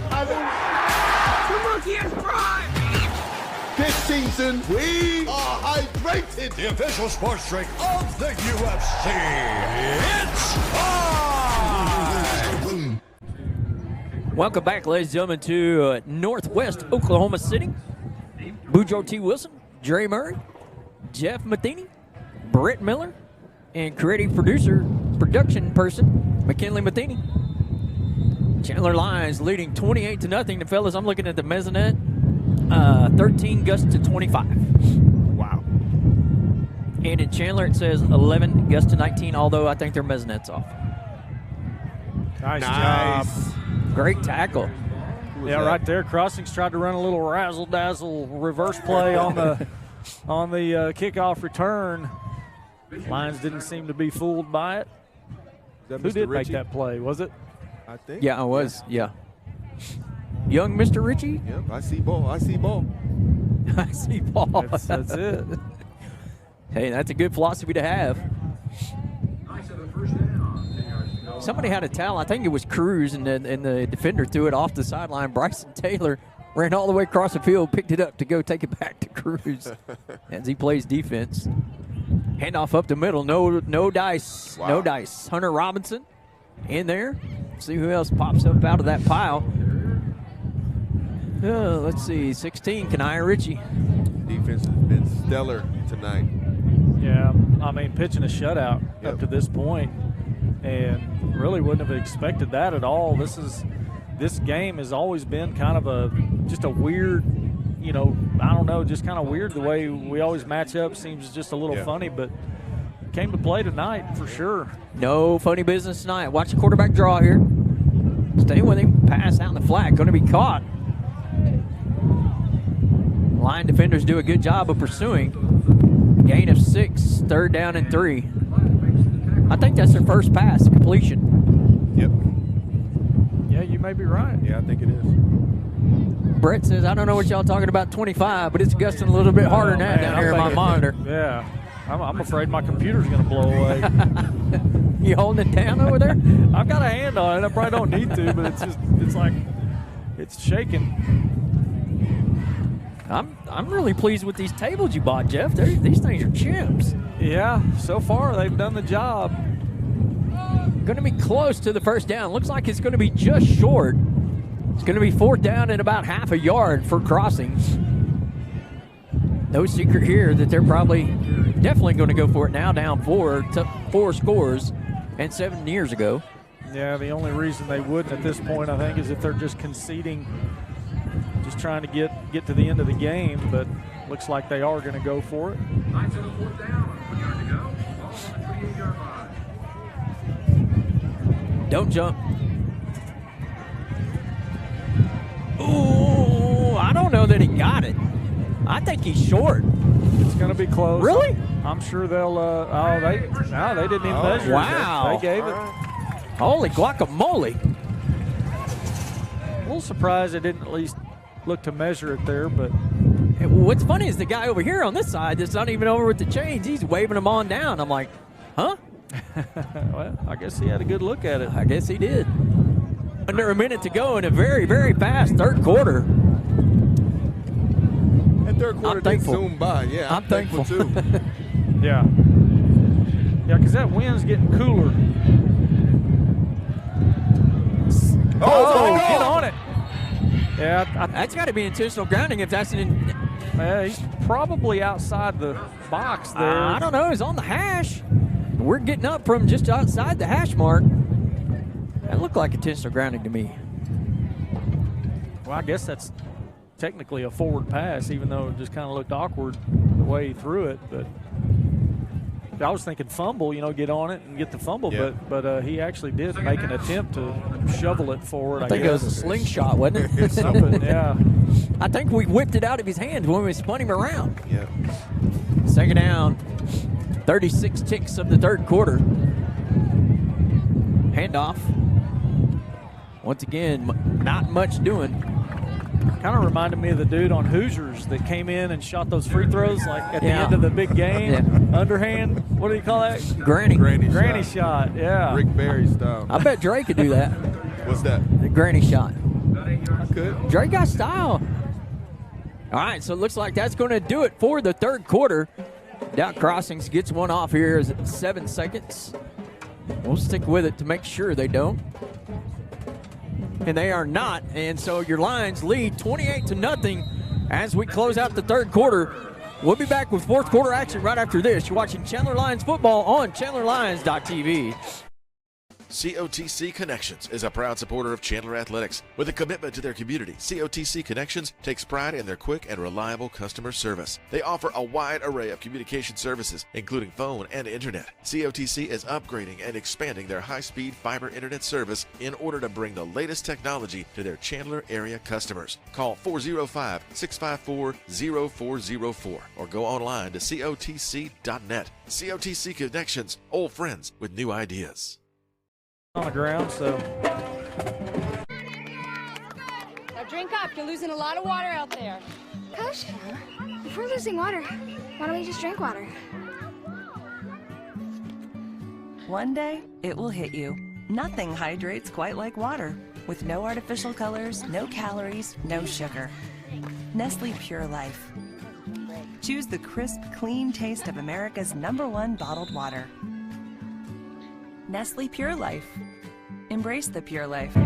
The rookie is prime! This season, we are hydrated. The official sports drink of the UFC. It's time! Welcome back, ladies and gentlemen, to Northwest Oklahoma City. Boudreaux T. Wilson, Dre Murray, Jeff Matheny, Brett Miller, and creative production person, McKinley Matheny. Chandler Lions leading 28-0. The fellas, I'm looking at the mezzanette. 13 gusts to 25. Wow. And in Chandler, it says 11 gusts to 19, although I think their mezzanette's off. Nice job. Great tackle. Yeah, right there. Crossings tried to run a little razzle-dazzle reverse play on the kickoff return. Lions didn't seem to be fooled by it. Who did make that play? Was it? I think. Yeah, I was. Yeah. Young Mr. Ritchie? Yep, I see ball. I see ball. I see ball. That's it. Hey, that's a good philosophy to have. Somebody had a towel. I think it was Cruz, and the defender threw it off the sideline. Bryson Taylor ran all the way across the field, picked it up to go take it back to Cruz as he plays defense. Handoff up the middle. No dice. Wow. No dice. Hunter Robinson in there. See who else pops up out of that pile. Let's see. 16, Kanai Ritchie. Defense has been stellar tonight. Yeah, I mean, pitching a shutout up to this point, and really wouldn't have expected that at all. This game has always been kind of just a weird, I don't know, just kind of weird the way we always match up. Seems just a little funny, but came to play tonight for sure. No funny business tonight. Watch the quarterback draw here. Stay with him. Pass out in the flat. Going to be caught. Line defenders do a good job of pursuing. Gain of 6, 3rd down and 3. I think that's their first pass completion. Yep. Yeah, you may be right. Yeah, I think it is. Brett says, I don't know what y'all talking about 25, but it's gusting a little bit harder than that down here in my monitor. Yeah. I'm afraid my computer's going to blow away. You holding it down over there? I've got a hand on it. I probably don't need to, but it's shaking. I'm really pleased with these tables you bought, Jeff. These things are chimps. Yeah, so far they've done the job. Going to be close to the first down. Looks like it's going to be just short. It's going to be 4th down and about half a yard for Crossings. No secret here that they're definitely going to go for it now, down 4 scores and 7 years ago. Yeah, the only reason they wouldn't at this point, I think, is if they're just conceding, just trying to get to the end of the game, but looks like they are going to go for it. Lions on the 4th down, 1 yard to go. Ball on the 28-yard line. Don't jump. Ooh, I don't know that he got it. I think he's short. It's going to be close. Really? I'm sure they'll. They didn't even measure. Wow. They gave it. Holy guacamole. A little surprised they didn't at least look to measure it there, but What's funny is the guy over here on this side that's not even over with the chains, he's waving them on down. I'm like, huh? Well, I guess he had a good look at it. I guess he did. Under a minute to go in a very, very fast third quarter. That third quarter did zoom by. Yeah, I'm thankful too. Yeah. Yeah, because that wind's getting cooler. Oh, get on it. Yeah. That's got to be intentional grounding if that's he's probably outside the box there. I don't know. He's on the hash. We're getting up from just outside the hash mark. That looked like intentional grounding to me. Well, I guess that's technically a forward pass, even though it just kind of looked awkward the way he threw it. But I was thinking fumble, get on it and get the fumble. Yeah. But he actually did make an attempt to shovel it forward. I think it was a slingshot, wasn't it? Something, yeah. I think we whipped it out of his hands when we spun him around. Yeah. Second down, 36 ticks of the third quarter. Handoff. Once again, not much doing. Kind of reminded me of the dude on Hoosiers that came in and shot those free throws like at the end of the big game. Underhand, what do you call that? Granny shot, yeah. Rick Barry style. I bet Dre could do that. What's that? The granny shot. I could. Dre got style. All right, so it looks like that's going to do it for the third quarter. Down Crossings gets one off here as 7 seconds. We'll stick with it to make sure they don't. And they are not, and so your Lions lead 28-0 as we close out the third quarter. We'll be back with fourth quarter action right after this. You're watching Chandler Lions football on ChandlerLions.tv. COTC Connections is a proud supporter of Chandler Athletics. With a commitment to their community, COTC Connections takes pride in their quick and reliable customer service. They offer a wide array of communication services, including phone and internet. COTC is upgrading and expanding their high-speed fiber internet service in order to bring the latest technology to their Chandler area customers. Call 405-654-0404 or go online to cotc.net. COTC Connections, old friends with new ideas. On the ground, so. Now drink up. You're losing a lot of water out there. Coach, if we're losing water, why don't we just drink water? One day, it will hit you. Nothing hydrates quite like water. With no artificial colors, no calories, no sugar. Nestle Pure Life. Choose the crisp, clean taste of America's #1 bottled water. Nestle Pure Life. Embrace the pure life.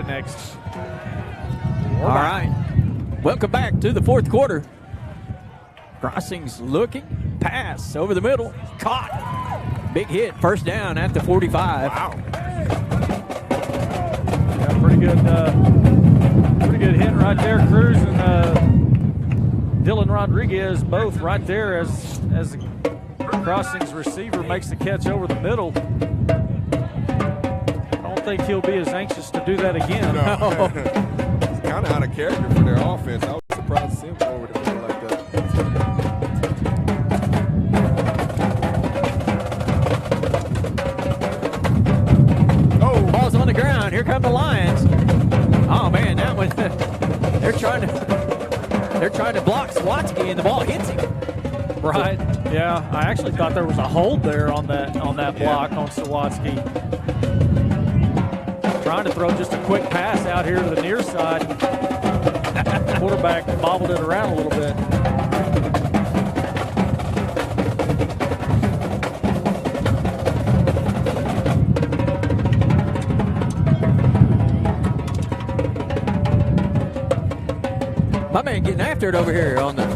Next. All right. Welcome back to the fourth quarter. Crossings looking. Pass over the middle. Caught. Big hit. First down at the 45. Wow. Yeah, pretty good hit right there. Cruz and Dylan Rodriguez both right there as the Crossings receiver makes the catch over the middle. I think he'll be as anxious to do that again. No. It's kind of out of character for their offense. I was surprised to see him go over the middle like that. Oh, ball's on the ground. Here come the Lions. Oh man, that one. They're trying to block Swatsky, and the ball hits him. Right. Yeah, I actually thought there was a hold there on that block on Swatsky. Trying to throw just a quick pass out here to the near side. Quarterback bobbled it around a little bit. My man getting after it over here on the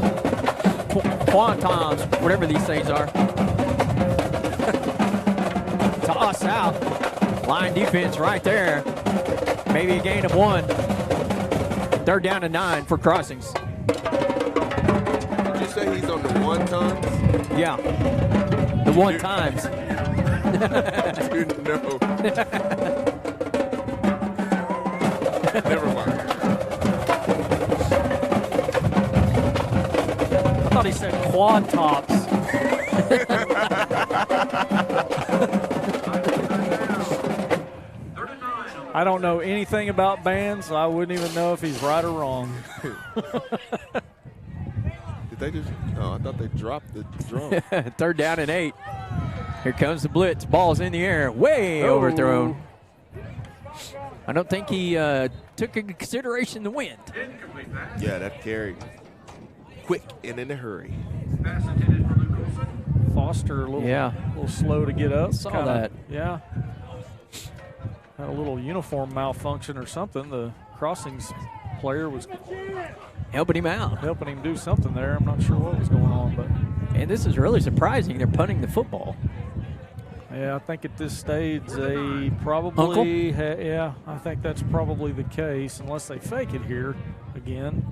quantons, whatever these things are. Toss out. Line defense right there. Maybe a gain of 1. Third down and 9 for Crossings. say he's on the one times? Yeah. The one times. Dude, no. Never mind. I thought he said quad tops. I don't know anything about bands, so I wouldn't even know if he's right or wrong. Did they just? No, I thought they dropped the drum. 3rd down and 8. Here comes the blitz. Ball's in the air. Way overthrown. I don't think he took into consideration the wind. Yeah, that carry. Quick and in a hurry. Foster a little slow to get up. Saw that. Yeah. Had a little uniform malfunction or something. The crossings player was helping him out. Helping him do something there. I'm not sure what was going on, but. And this is really surprising. They're punting the football. Yeah, I think at this stage they probably, yeah, I think that's probably the case, unless they fake it here again.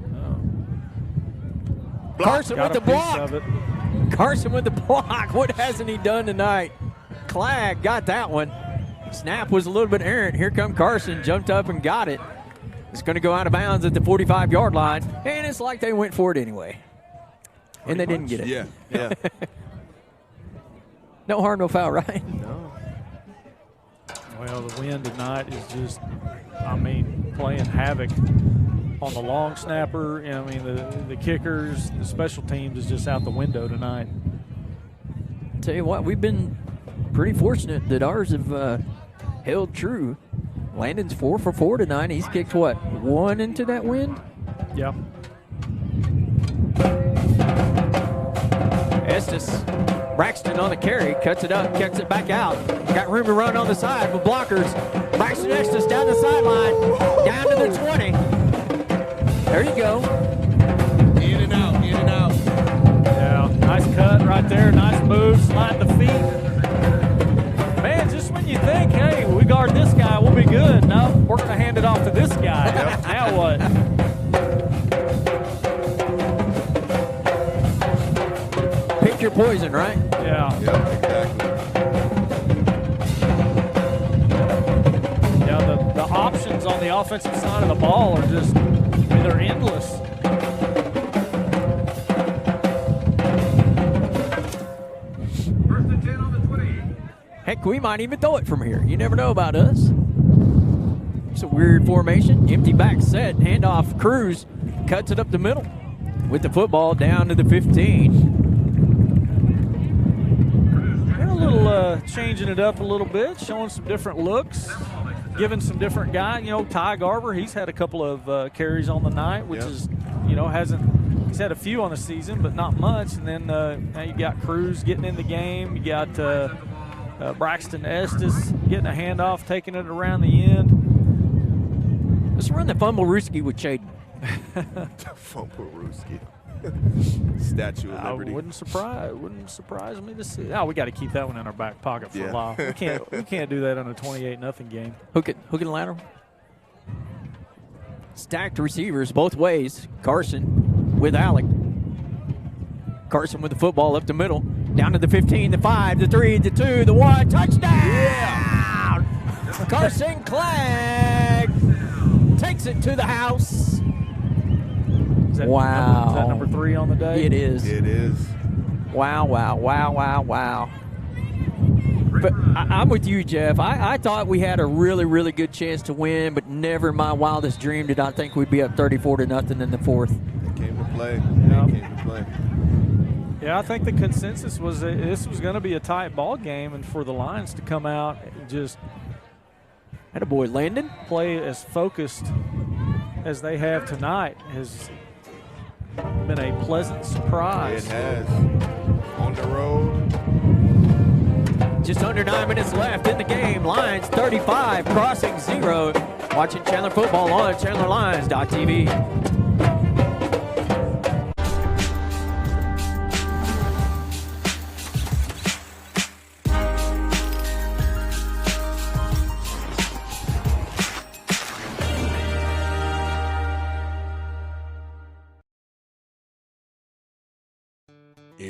Carson with the block. Carson with the block. What hasn't he done tonight? Clag got that one. Snap was a little bit errant. Here come Carson, jumped up and got it. It's going to go out of bounds at the 45-yard line, and it's like they went for it anyway. And they didn't get it. Yeah. No harm, no foul, right? No. Well, the wind tonight is just, I mean, playing havoc on the long snapper. I mean, the kickers, the special teams is just out the window tonight. Tell you what, we've been pretty fortunate that ours have held true. Landon's 4 for 4 tonight. He's kicked, what, 1 into that wind? Yeah. Estes, Braxton on the carry, cuts it up, kicks it back out. Got room to run on the side with blockers. Braxton Estes down the sideline, down to the 20. There you go. In and out, in and out. Yeah, nice cut right there, nice move, slide the feet. Man, just when you think, hey, we guard this guy, we'll be good. No, we're going to hand it off to this guy. Yep. Now what? Pick your poison, right? Yeah. Yeah, exactly. Yeah, the options on the offensive side of the ball are just, I mean, they're endless. Heck, we might even throw it from here. You never know about us. It's a weird formation. Empty back set. Handoff. Cruz cuts it up the middle with the football down to the 15. And a little changing it up a little bit, showing some different looks, giving some different guys. You know, Ty Garver, he's had a couple of carries on the night, which is, you know, he's had a few on the season, but not much. And then now you got Cruz getting in the game. You got Braxton Estes getting a handoff, taking it around the end. Let's run the Fumble-Rooski with Chaden. Fumble-Rooski. Statue of Liberty. Wouldn't surprise me to see. Oh, we got to keep that one in our back pocket for a while. We can't do that on a 28-0 game. Hook it and ladder. Stacked receivers both ways. Carson with Alec. Carson with the football up the middle. Down to the 15, the 5, the 3, the 2, the 1. Touchdown! Yeah. Carson Clegg takes it to the house. Is that number 3 on the day? It is. It is. Wow. But I'm with you, Jeff. I thought we had a really, really good chance to win, but never in my wildest dream did I think we'd be up 34-0 in the fourth. It came to play. Yeah, I think the consensus was that this was going to be a tight ball game, and for the Lions to come out and just had a boy Landon play as focused as they have tonight has been a pleasant surprise. It has. On the road. Just under 9 minutes left in the game. Lions 35, Crossing 0. Watching Chandler football on ChandlerLions.tv.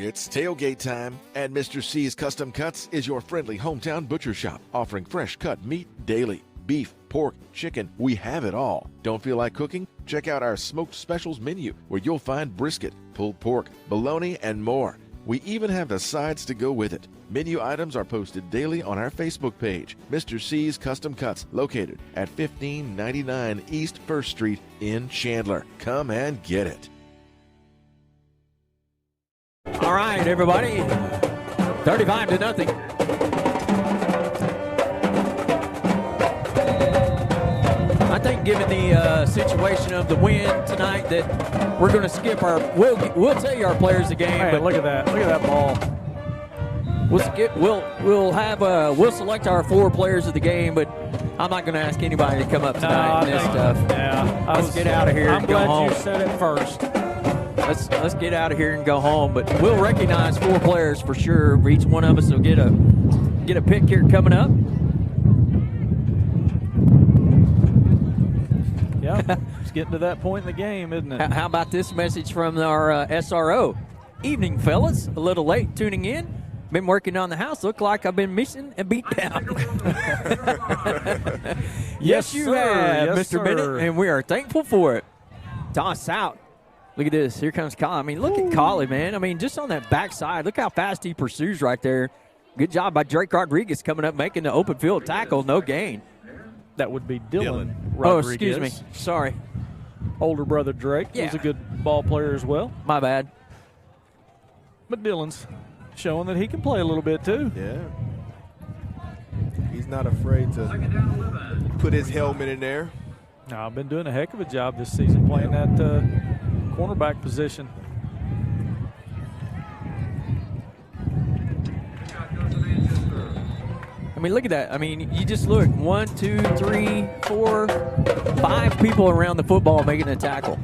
It's tailgate time, and Mr. C's Custom Cuts is your friendly hometown butcher shop, offering fresh cut meat daily. Beef, pork, chicken, we have it all. Don't feel like cooking? Check out our smoked specials menu, where you'll find brisket, pulled pork, bologna, and more. We even have the sides to go with it. Menu items are posted daily on our Facebook page, Mr. C's Custom Cuts, located at 1599 East 1st Street in Chandler. Come and get it. All right, everybody. 35-0. I think, given the situation of the win tonight, that we're going to skip our. We'll tell you our players of the game. Hey, but look at that! Look at that ball. We'll select our 4 players of the game, but I'm not going to ask anybody to come up tonight and this stuff. Yeah, let's get out of here and go home. I'm glad you said it first. Let's get out of here and go home. But we'll recognize 4 players for sure. Each one of us will get a pick here coming up. Yeah, it's getting to that point in the game, isn't it? How about this message from our SRO? Evening, fellas. A little late tuning in. Been working on the house. Look like I've been missing and beat down. Yes, you have, yes, Mr. Bennett, and we are thankful for it. Toss out. Look at this. Here comes Collie. I mean, look at Collie, man. I mean, just on that backside, look how fast he pursues right there. Good job by Drake Rodriguez coming up, making the open field tackle. No gain. That would be Dylan Rodriguez. Oh, excuse me. Sorry. Older brother Drake was a good ball player as well. My bad. But Dylan's showing that he can play a little bit too. Yeah. He's not afraid to put his helmet in there. No, I've been doing a heck of a job this season playing that cornerback position. I mean, look at that. I mean, you just look. 1, 2, 3, 4, 5 people around the football making a tackle.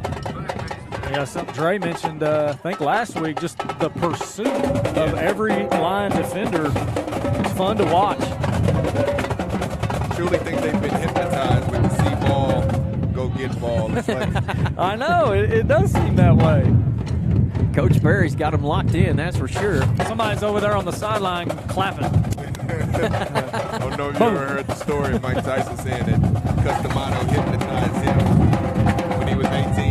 Yeah, something Dre mentioned, I think last week, just the pursuit of every line defender. It's fun to watch. Truly think they've been hypnotized with the see ball, go get ball. It's like I know, it does seem that way. Coach Barry's got them locked in, that's for sure. Somebody's over there on the sideline clapping. I don't know if you ever heard the story of Mike Tyson saying that Customano hypnotized him when he was 18.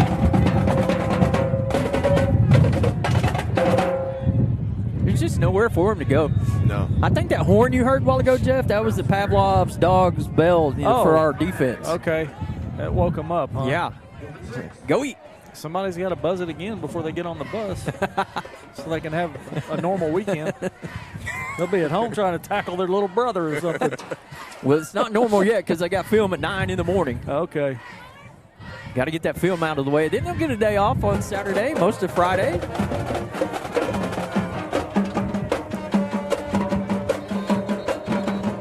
There's just nowhere for him to go. No. I think that horn you heard a while ago, Jeff, that was the Pavlov's dog's bell for our defense. Okay. That woke him up, huh? Yeah. Go eat. Somebody's got to buzz it again before they get on the bus so they can have a normal weekend. They'll be at home trying to tackle their little brother or something. Well, it's not normal yet because I got film at 9 in the morning. Okay. Got to get that film out of the way. Then they'll get a day off on Saturday, most of Friday.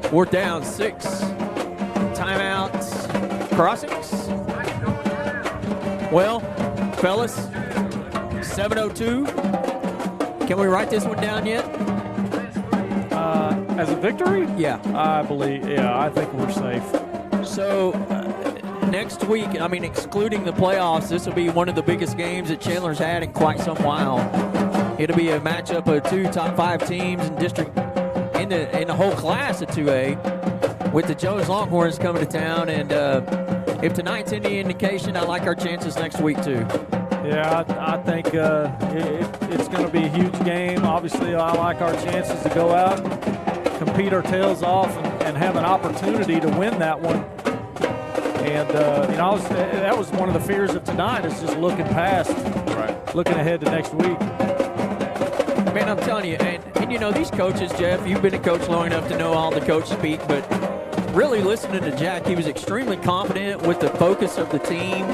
Fourth down, 6. Timeouts, crossings. Well, fellas, 7:02. Can we write this one down yet? As a victory? Yeah. I believe, I think we're safe. So, next week, I mean, excluding the playoffs, this will be one of the biggest games that Chandler's had in quite some while. It'll be a matchup of 2 top 5 teams in district, in the whole class of 2A, with the Jones Longhorns coming to town. And if tonight's any indication, I like our chances next week, too. Yeah, I think it's going to be a huge game. Obviously, I like our chances to go out, compete our tails off, and have an opportunity to win that one. And, that was one of the fears of tonight, is just looking past, looking ahead to next week. Man, I'm telling you, and these coaches, Jeff, you've been a coach long enough to know all the coaches speak, but really listening to Jack, he was extremely confident with the focus of the team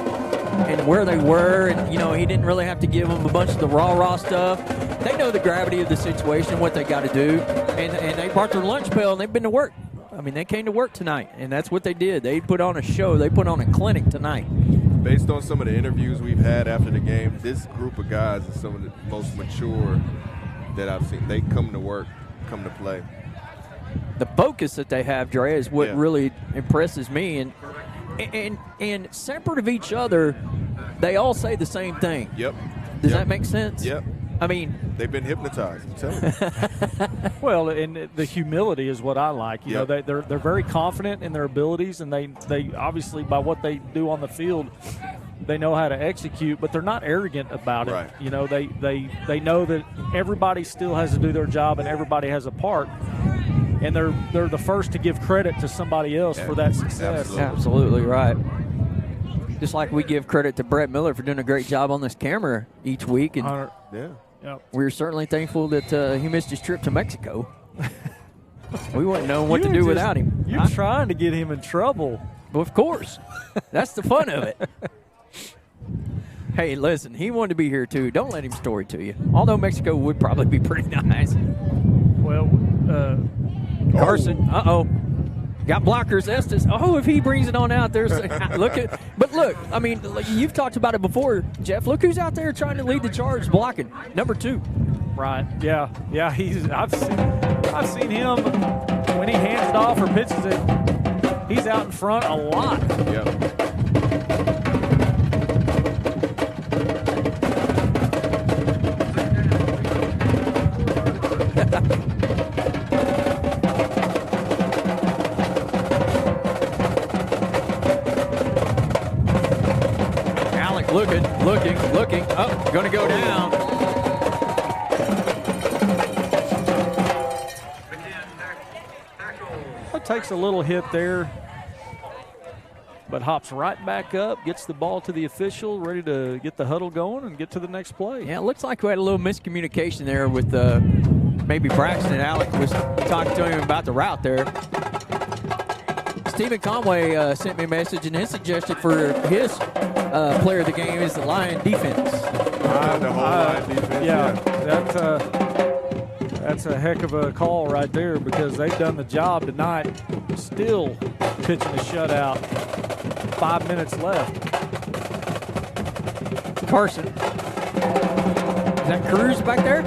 and where they were, and he didn't really have to give them a bunch of the raw stuff. They know the gravity of the situation, what they got to do, and they brought their lunch pail and they've been to work. I mean, they came to work tonight, and that's what they did. They put on a show. They put on a clinic tonight. Based on some of the interviews we've had after the game, this group of guys is some of the most mature that I've seen. They come to work, come to play. The focus that they have, Dre, is what really impresses me. And separate of each other, they all say the same thing. Yep. Does that make sense? Yep. I mean, they've been hypnotized. I'm telling you. Well, and the humility is what I like. You know, they're very confident in their abilities, and they obviously, by what they do on the field, they know how to execute, but they're not arrogant about it. Right. You know, they know that everybody still has to do their job and everybody has a part. And they're the first to give credit to somebody else for that success. Absolutely right. Just like we give credit to Brett Miller for doing a great job on this camera each week. And we're certainly thankful that he missed his trip to Mexico. We wouldn't know what to do without him. You're trying to get him in trouble. Well, of course. That's the fun of it. Hey, listen, he wanted to be here too. Don't let him story to you. Although Mexico would probably be pretty nice. Well, Carson, got blockers. Estes. Oh, if he brings it on out there, but look, I mean, you've talked about it before, Jeff. Look who's out there trying to lead the charge, blocking. Number 2. Right. Yeah. I've seen him when he hands it off or pitches it. He's out in front a lot. Yeah. Alec looking. Oh, going to go down. It takes a little hit there, but hops right back up, gets the ball to the official, ready to get the huddle going and get to the next play. Yeah, it looks like we had a little miscommunication there with maybe Braxton. Alec was talking to him about the route there. Stephen Conway sent me a message, and his suggestion for his player of the game is the Lion defense. The whole Lion defense. Yeah, that's a heck of a call right there because they've done the job tonight, still pitching a shutout. 5 minutes left. Carson. Is that Cruz back there?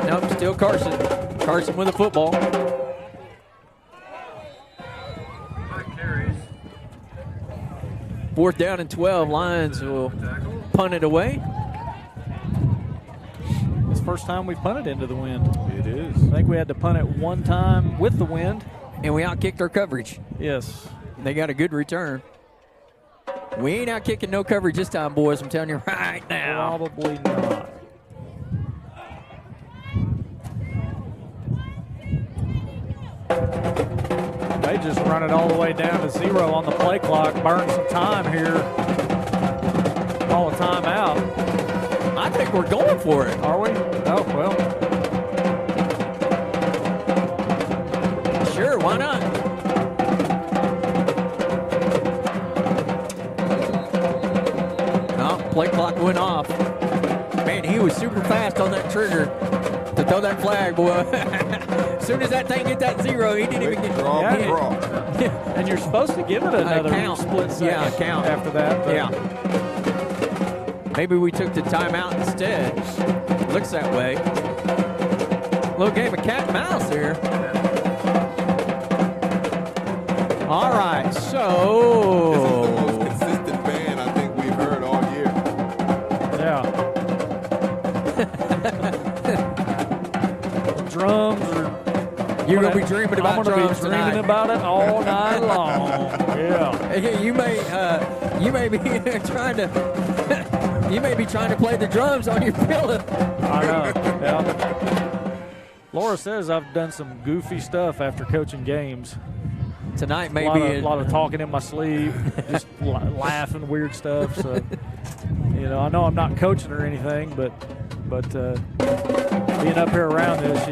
Nope, still Carson. Carson with the football. 4th down and 12. Lions will punt it away. It's the first time we've punted into the wind. It is. I think we had to punt it one time with the wind. And we outkicked our coverage. Yes. They got a good return. We ain't out kicking no coverage this time, boys. I'm telling you right now. Probably not. They just run it all the way down to 0 on the play clock. Burn some time here. Call a timeout. I think we're going for it. Are we? Oh, well. Sure, why not? Play clock went off. Man, he was super fast on that trigger to throw that flag, boy. As soon as that thing hit that 0, he didn't even get draw. And you're supposed to give it another count. Split second count after that. But. Yeah. Maybe we took the timeout instead. Looks that way. Little game of cat and mouse here. All right, so. This is the most consistent band I think we've heard all year. Yeah. Drums are. You're gonna be dreaming about drums I'm gonna be dreaming about it all night long. Yeah. You may be trying to. You may be trying to play the drums on your pillow. I know. Yeah. Laura says I've done some goofy stuff after coaching games. Tonight maybe a lot of talking in my sleep, just laughing weird stuff. So, I know I'm not coaching or anything, but being up here around this,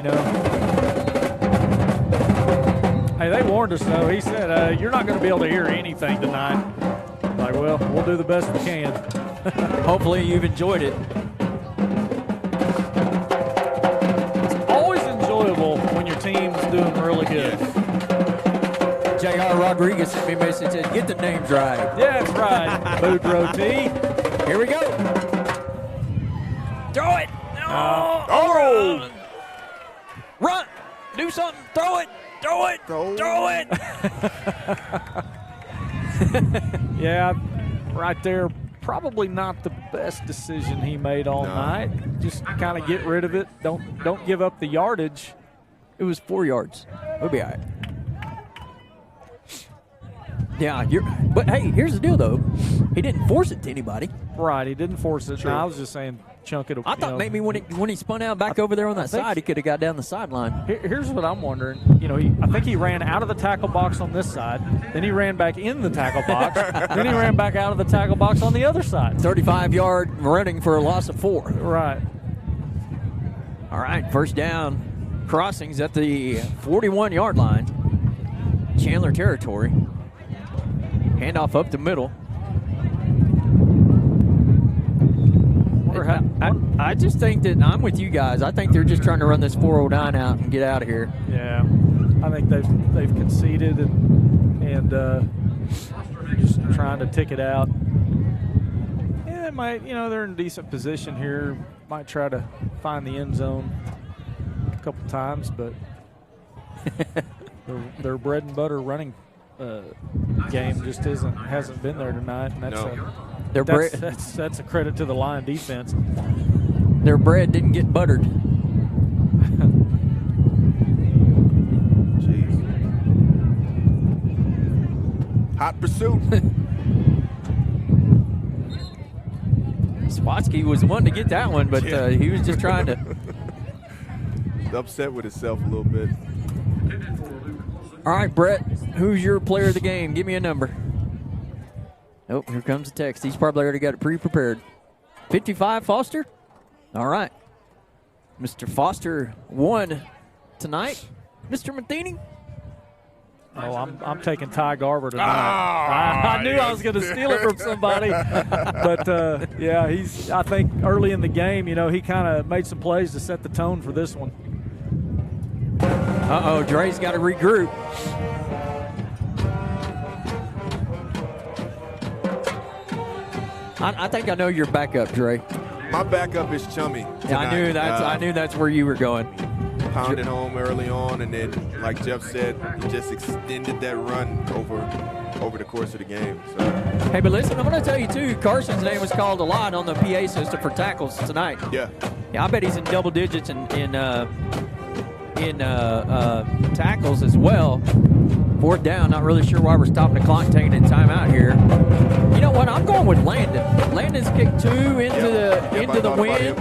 Hey, they warned us though. He said you're not going to be able to hear anything tonight. Like, well, we'll do the best we can. Hopefully you've enjoyed it. It's always enjoyable when your team's doing really good. J.R. Rodriguez sent me a message that said, get the names right. Yeah, that's right. Boudreaux T. Here we go. Throw it. Oh! Run. Do something. Throw it. Throw it. Throw it. Yeah, right there. probably not the best decision he made all night. Just kind of get rid of it. Don't give up the yardage. It was 4 yards. We'll be all right. Yeah, but hey, here's the deal, though. He didn't force it to anybody. Right, he didn't force it. No, I was just saying chunk it. I thought maybe when he spun out back over there on that side, he could have got down the sideline. Here's what I'm wondering. I think he ran out of the tackle box on this side. Then he ran back in the tackle box. Then he ran back out of the tackle box on the other side. 35-yard running for a loss of 4. Right. All right, first down. Crossings at the 41-yard line. Chandler territory. Handoff up the middle. I just think that I'm with you guys. I think they're just trying to run this 409 out and get out of here. Yeah, I think they've conceded and just trying to tick it out. Yeah, it might. They're in a decent position here. Might try to find the end zone a couple times, but their bread and butter running game just hasn't been there tonight, and that's a credit to the line defense. Their bread didn't get buttered. Jeez. Hot pursuit. Spotsky was the one to get that one, but he was just trying to. Upset with himself a little bit. All right, Brett, who's your player of the game? Give me a number. Oh, here comes the text. He's probably already got it pre-prepared. 55, Foster? All right. Mr. Foster won tonight. Mr. Matheny? Oh, I'm taking Ty Garver tonight. I knew I was going to steal it from somebody. But, I think early in the game, he kind of made some plays to set the tone for this one. Uh-oh, Dre's got to regroup. I think I know your backup, Dre. My backup is Chummy tonight. Yeah, I knew that's where you were going. Pounded home early on, and then, like Jeff said, he just extended that run over the course of the game. So. Hey, but listen, I'm going to tell you, too, Carson's name was called a lot on the PA system for tackles tonight. Yeah. Yeah, I bet he's in double digits in tackles as well. 4th down, not really sure why we're stopping the clock, taking a timeout here. You know what? I'm going with Landon. Landon's kicked 2 into the wind.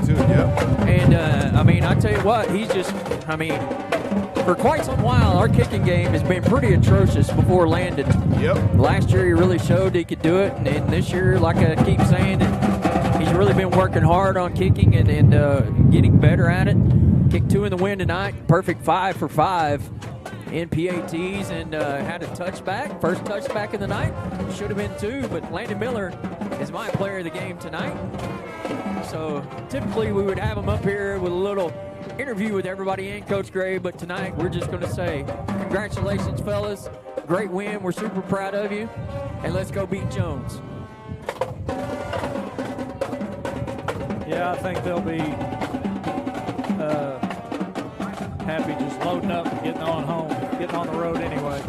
And, I tell you what, he's just, for quite some while, our kicking game has been pretty atrocious before Landon. Yep. Last year, he really showed he could do it. And this year, like I keep saying, he's really been working hard on kicking and getting better at it. Kicked 2 in the wind tonight. Perfect 5 for 5 in PATs and had a touchback. First touchback of the night. Should have been 2, but Landon Miller is my player of the game tonight. So typically we would have him up here with a little interview with everybody and Coach Gray, but tonight we're just going to say congratulations, fellas. Great win. We're super proud of you. And let's go beat Jones. Yeah, I think they'll be happy just loading up and getting on home, getting on the road anyway.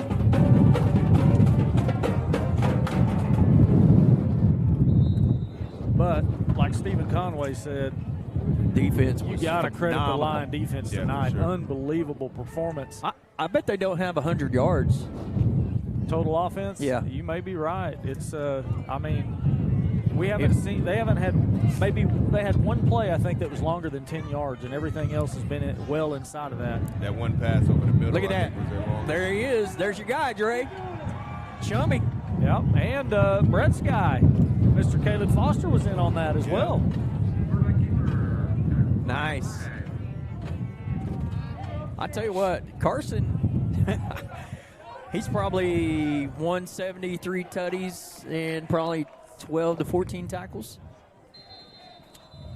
But like Stephen Conway said, defense, you got to credit the line defense tonight. Sure. Unbelievable performance. I bet they don't have 100 yards. Total offense? Yeah. You may be right. It's, we haven't seen, they haven't had, maybe they had one play, I think, that was longer than 10 yards, and everything else has been well inside of that. That one pass over the middle. Look at that. There he is. There's your guy, Dre. Chummy. Yep, and Brett's guy, Mr. Caleb Foster, was in on that as well. Nice. I tell you what, Carson, he's probably 173 tutties and probably 12 to 14 tackles.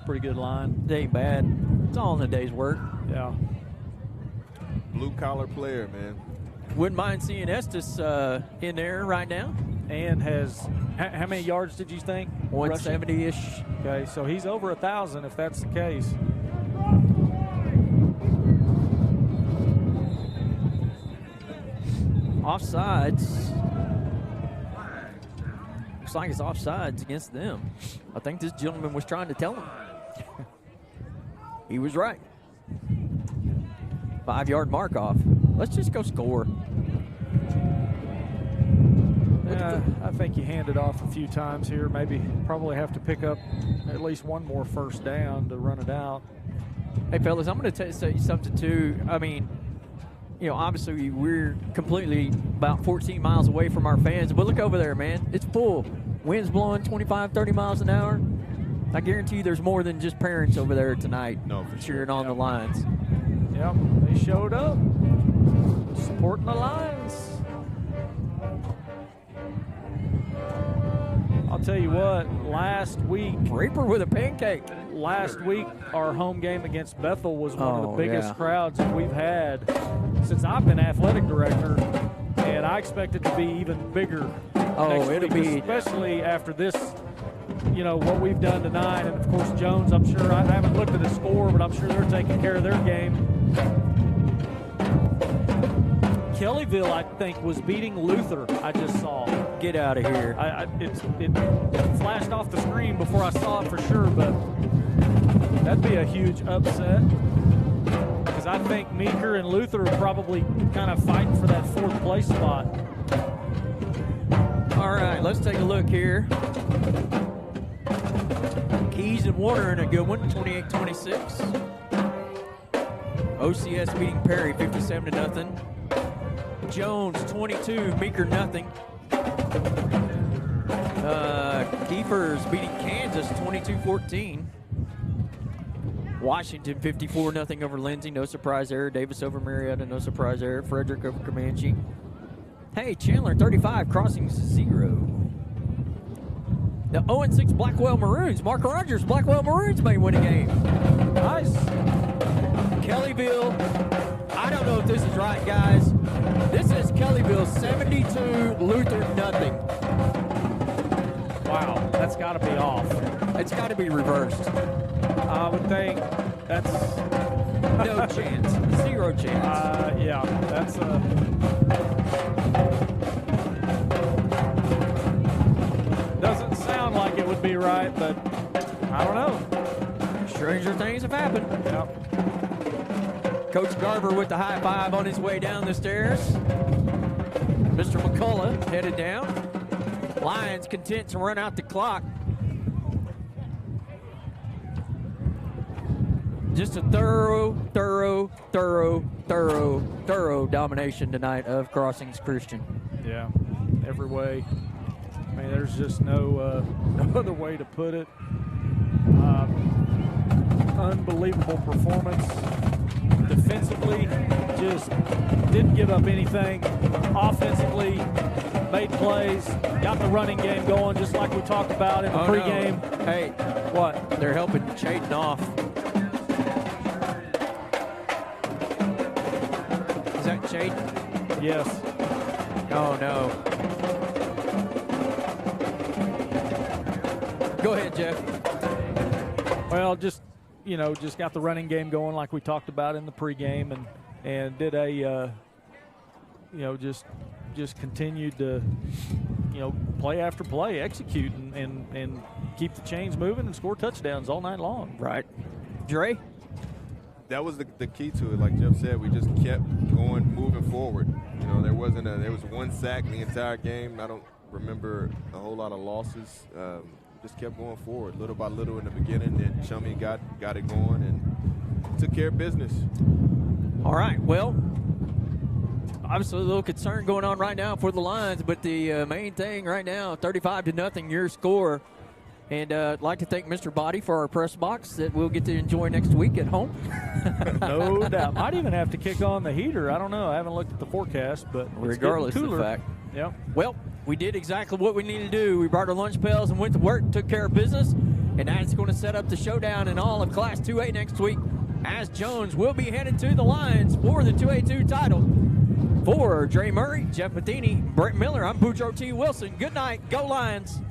Pretty good line. It ain't bad. It's all in a day's work. Yeah. Blue-collar player, man. Wouldn't mind seeing Estes in there right now. And has, how many yards did you think? 170-ish. Okay, so he's over 1,000 if that's the case. Offsides. looks like it's offsides against them. I think this gentleman was trying to tell him. He was right. 5-yard mark off. Let's just go score. Yeah, I think you hand it off a few times here. Maybe probably have to pick up at least one more first down to run it out. Hey, fellas, I'm going to say something, too. I mean, you know, obviously we're completely about 14 miles away from our fans, but look over there, man. It's full. Wind's blowing 25, 30 miles an hour. I guarantee you there's more than just parents over there tonight cheering on the Lions. Yep, they showed up supporting the Lions. I'll tell you what, last week. Reaper with a pancake. Last week, our home game against Bethel was one of the biggest crowds that we've had since I've been athletic director, and I expect it to be even bigger. It'll be. Especially after this, you know, what we've done tonight. And, of course, Jones, I'm sure, I haven't looked at the score, but I'm sure they're taking care of their game. Kellyville, I think, was beating Luther, I just saw. Get out of here. It flashed off the screen before I saw it for sure, but that'd be a huge upset. Because I think Meeker and Luther are probably kind of fighting for that fourth place spot. All right, let's take a look here. Keys and Warner in a good one, 28-26. OCS beating Perry 57-0. Jones 22, Meeker nothing. Kiefer's beating Kansas 22-14. Washington 54-0 over Lindsay, no surprise there. Davis over Marietta, no surprise there. Frederick over Comanche. Hey, Chandler 35, Crossings 0. The 0-6 Blackwell Maroons. Mark Rogers, Blackwell Maroons may win a game. Nice. Kellyville, I don't know if this is right, guys. This is Kellyville 72, Luther nothing. Wow, that's got to be off. It's got to be reversed. I would think that's no chance, 0 chance. Yeah, that's doesn't sound like it would be right, but I don't know. Stranger things have happened. Yep. Coach Garver with the high five on his way down the stairs. Mr. McCullough headed down. Lions content to run out the clock. Just a thorough domination tonight of Crossings Christian. Yeah, every way. I mean, there's just no other way to put it. Unbelievable performance. Defensively, just didn't give up anything. Offensively, made plays, got the running game going just like we talked about in the pregame. No. Hey, what? They're helping Chayton off. Is that Chayton? Yes. Oh, no. Go ahead, Jeff. Well, just got the running game going like we talked about in the pregame, and did a, just continued to, play after play, execute, and keep the chains moving and score touchdowns all night long. Right. Dre? That was the key to it. Like Jeff said, we just kept moving forward. There was one sack the entire game. I don't remember a whole lot of losses. Just kept going forward little by little in the beginning. Then Chummy got it going and took care of business. All right, well, obviously a little concern going on right now for the Lions, but the main thing right now, 35-0 your score. And I'd like to thank Mr. Body for our press box that we'll get to enjoy next week at home. No doubt. Might even have to kick on the heater. I don't know. I haven't looked at the forecast, but regardless of the fact. Yeah. Well, we did exactly what we needed to do. We brought our lunch pails and went to work, took care of business, and that's going to set up the showdown in all of Class 2A next week, as Jones will be headed to the Lions for the 2A2 title. For Dre Murray, Jeff Matheny, Brent Miller, I'm Boudreaux T. Wilson. Good night. Go Lions.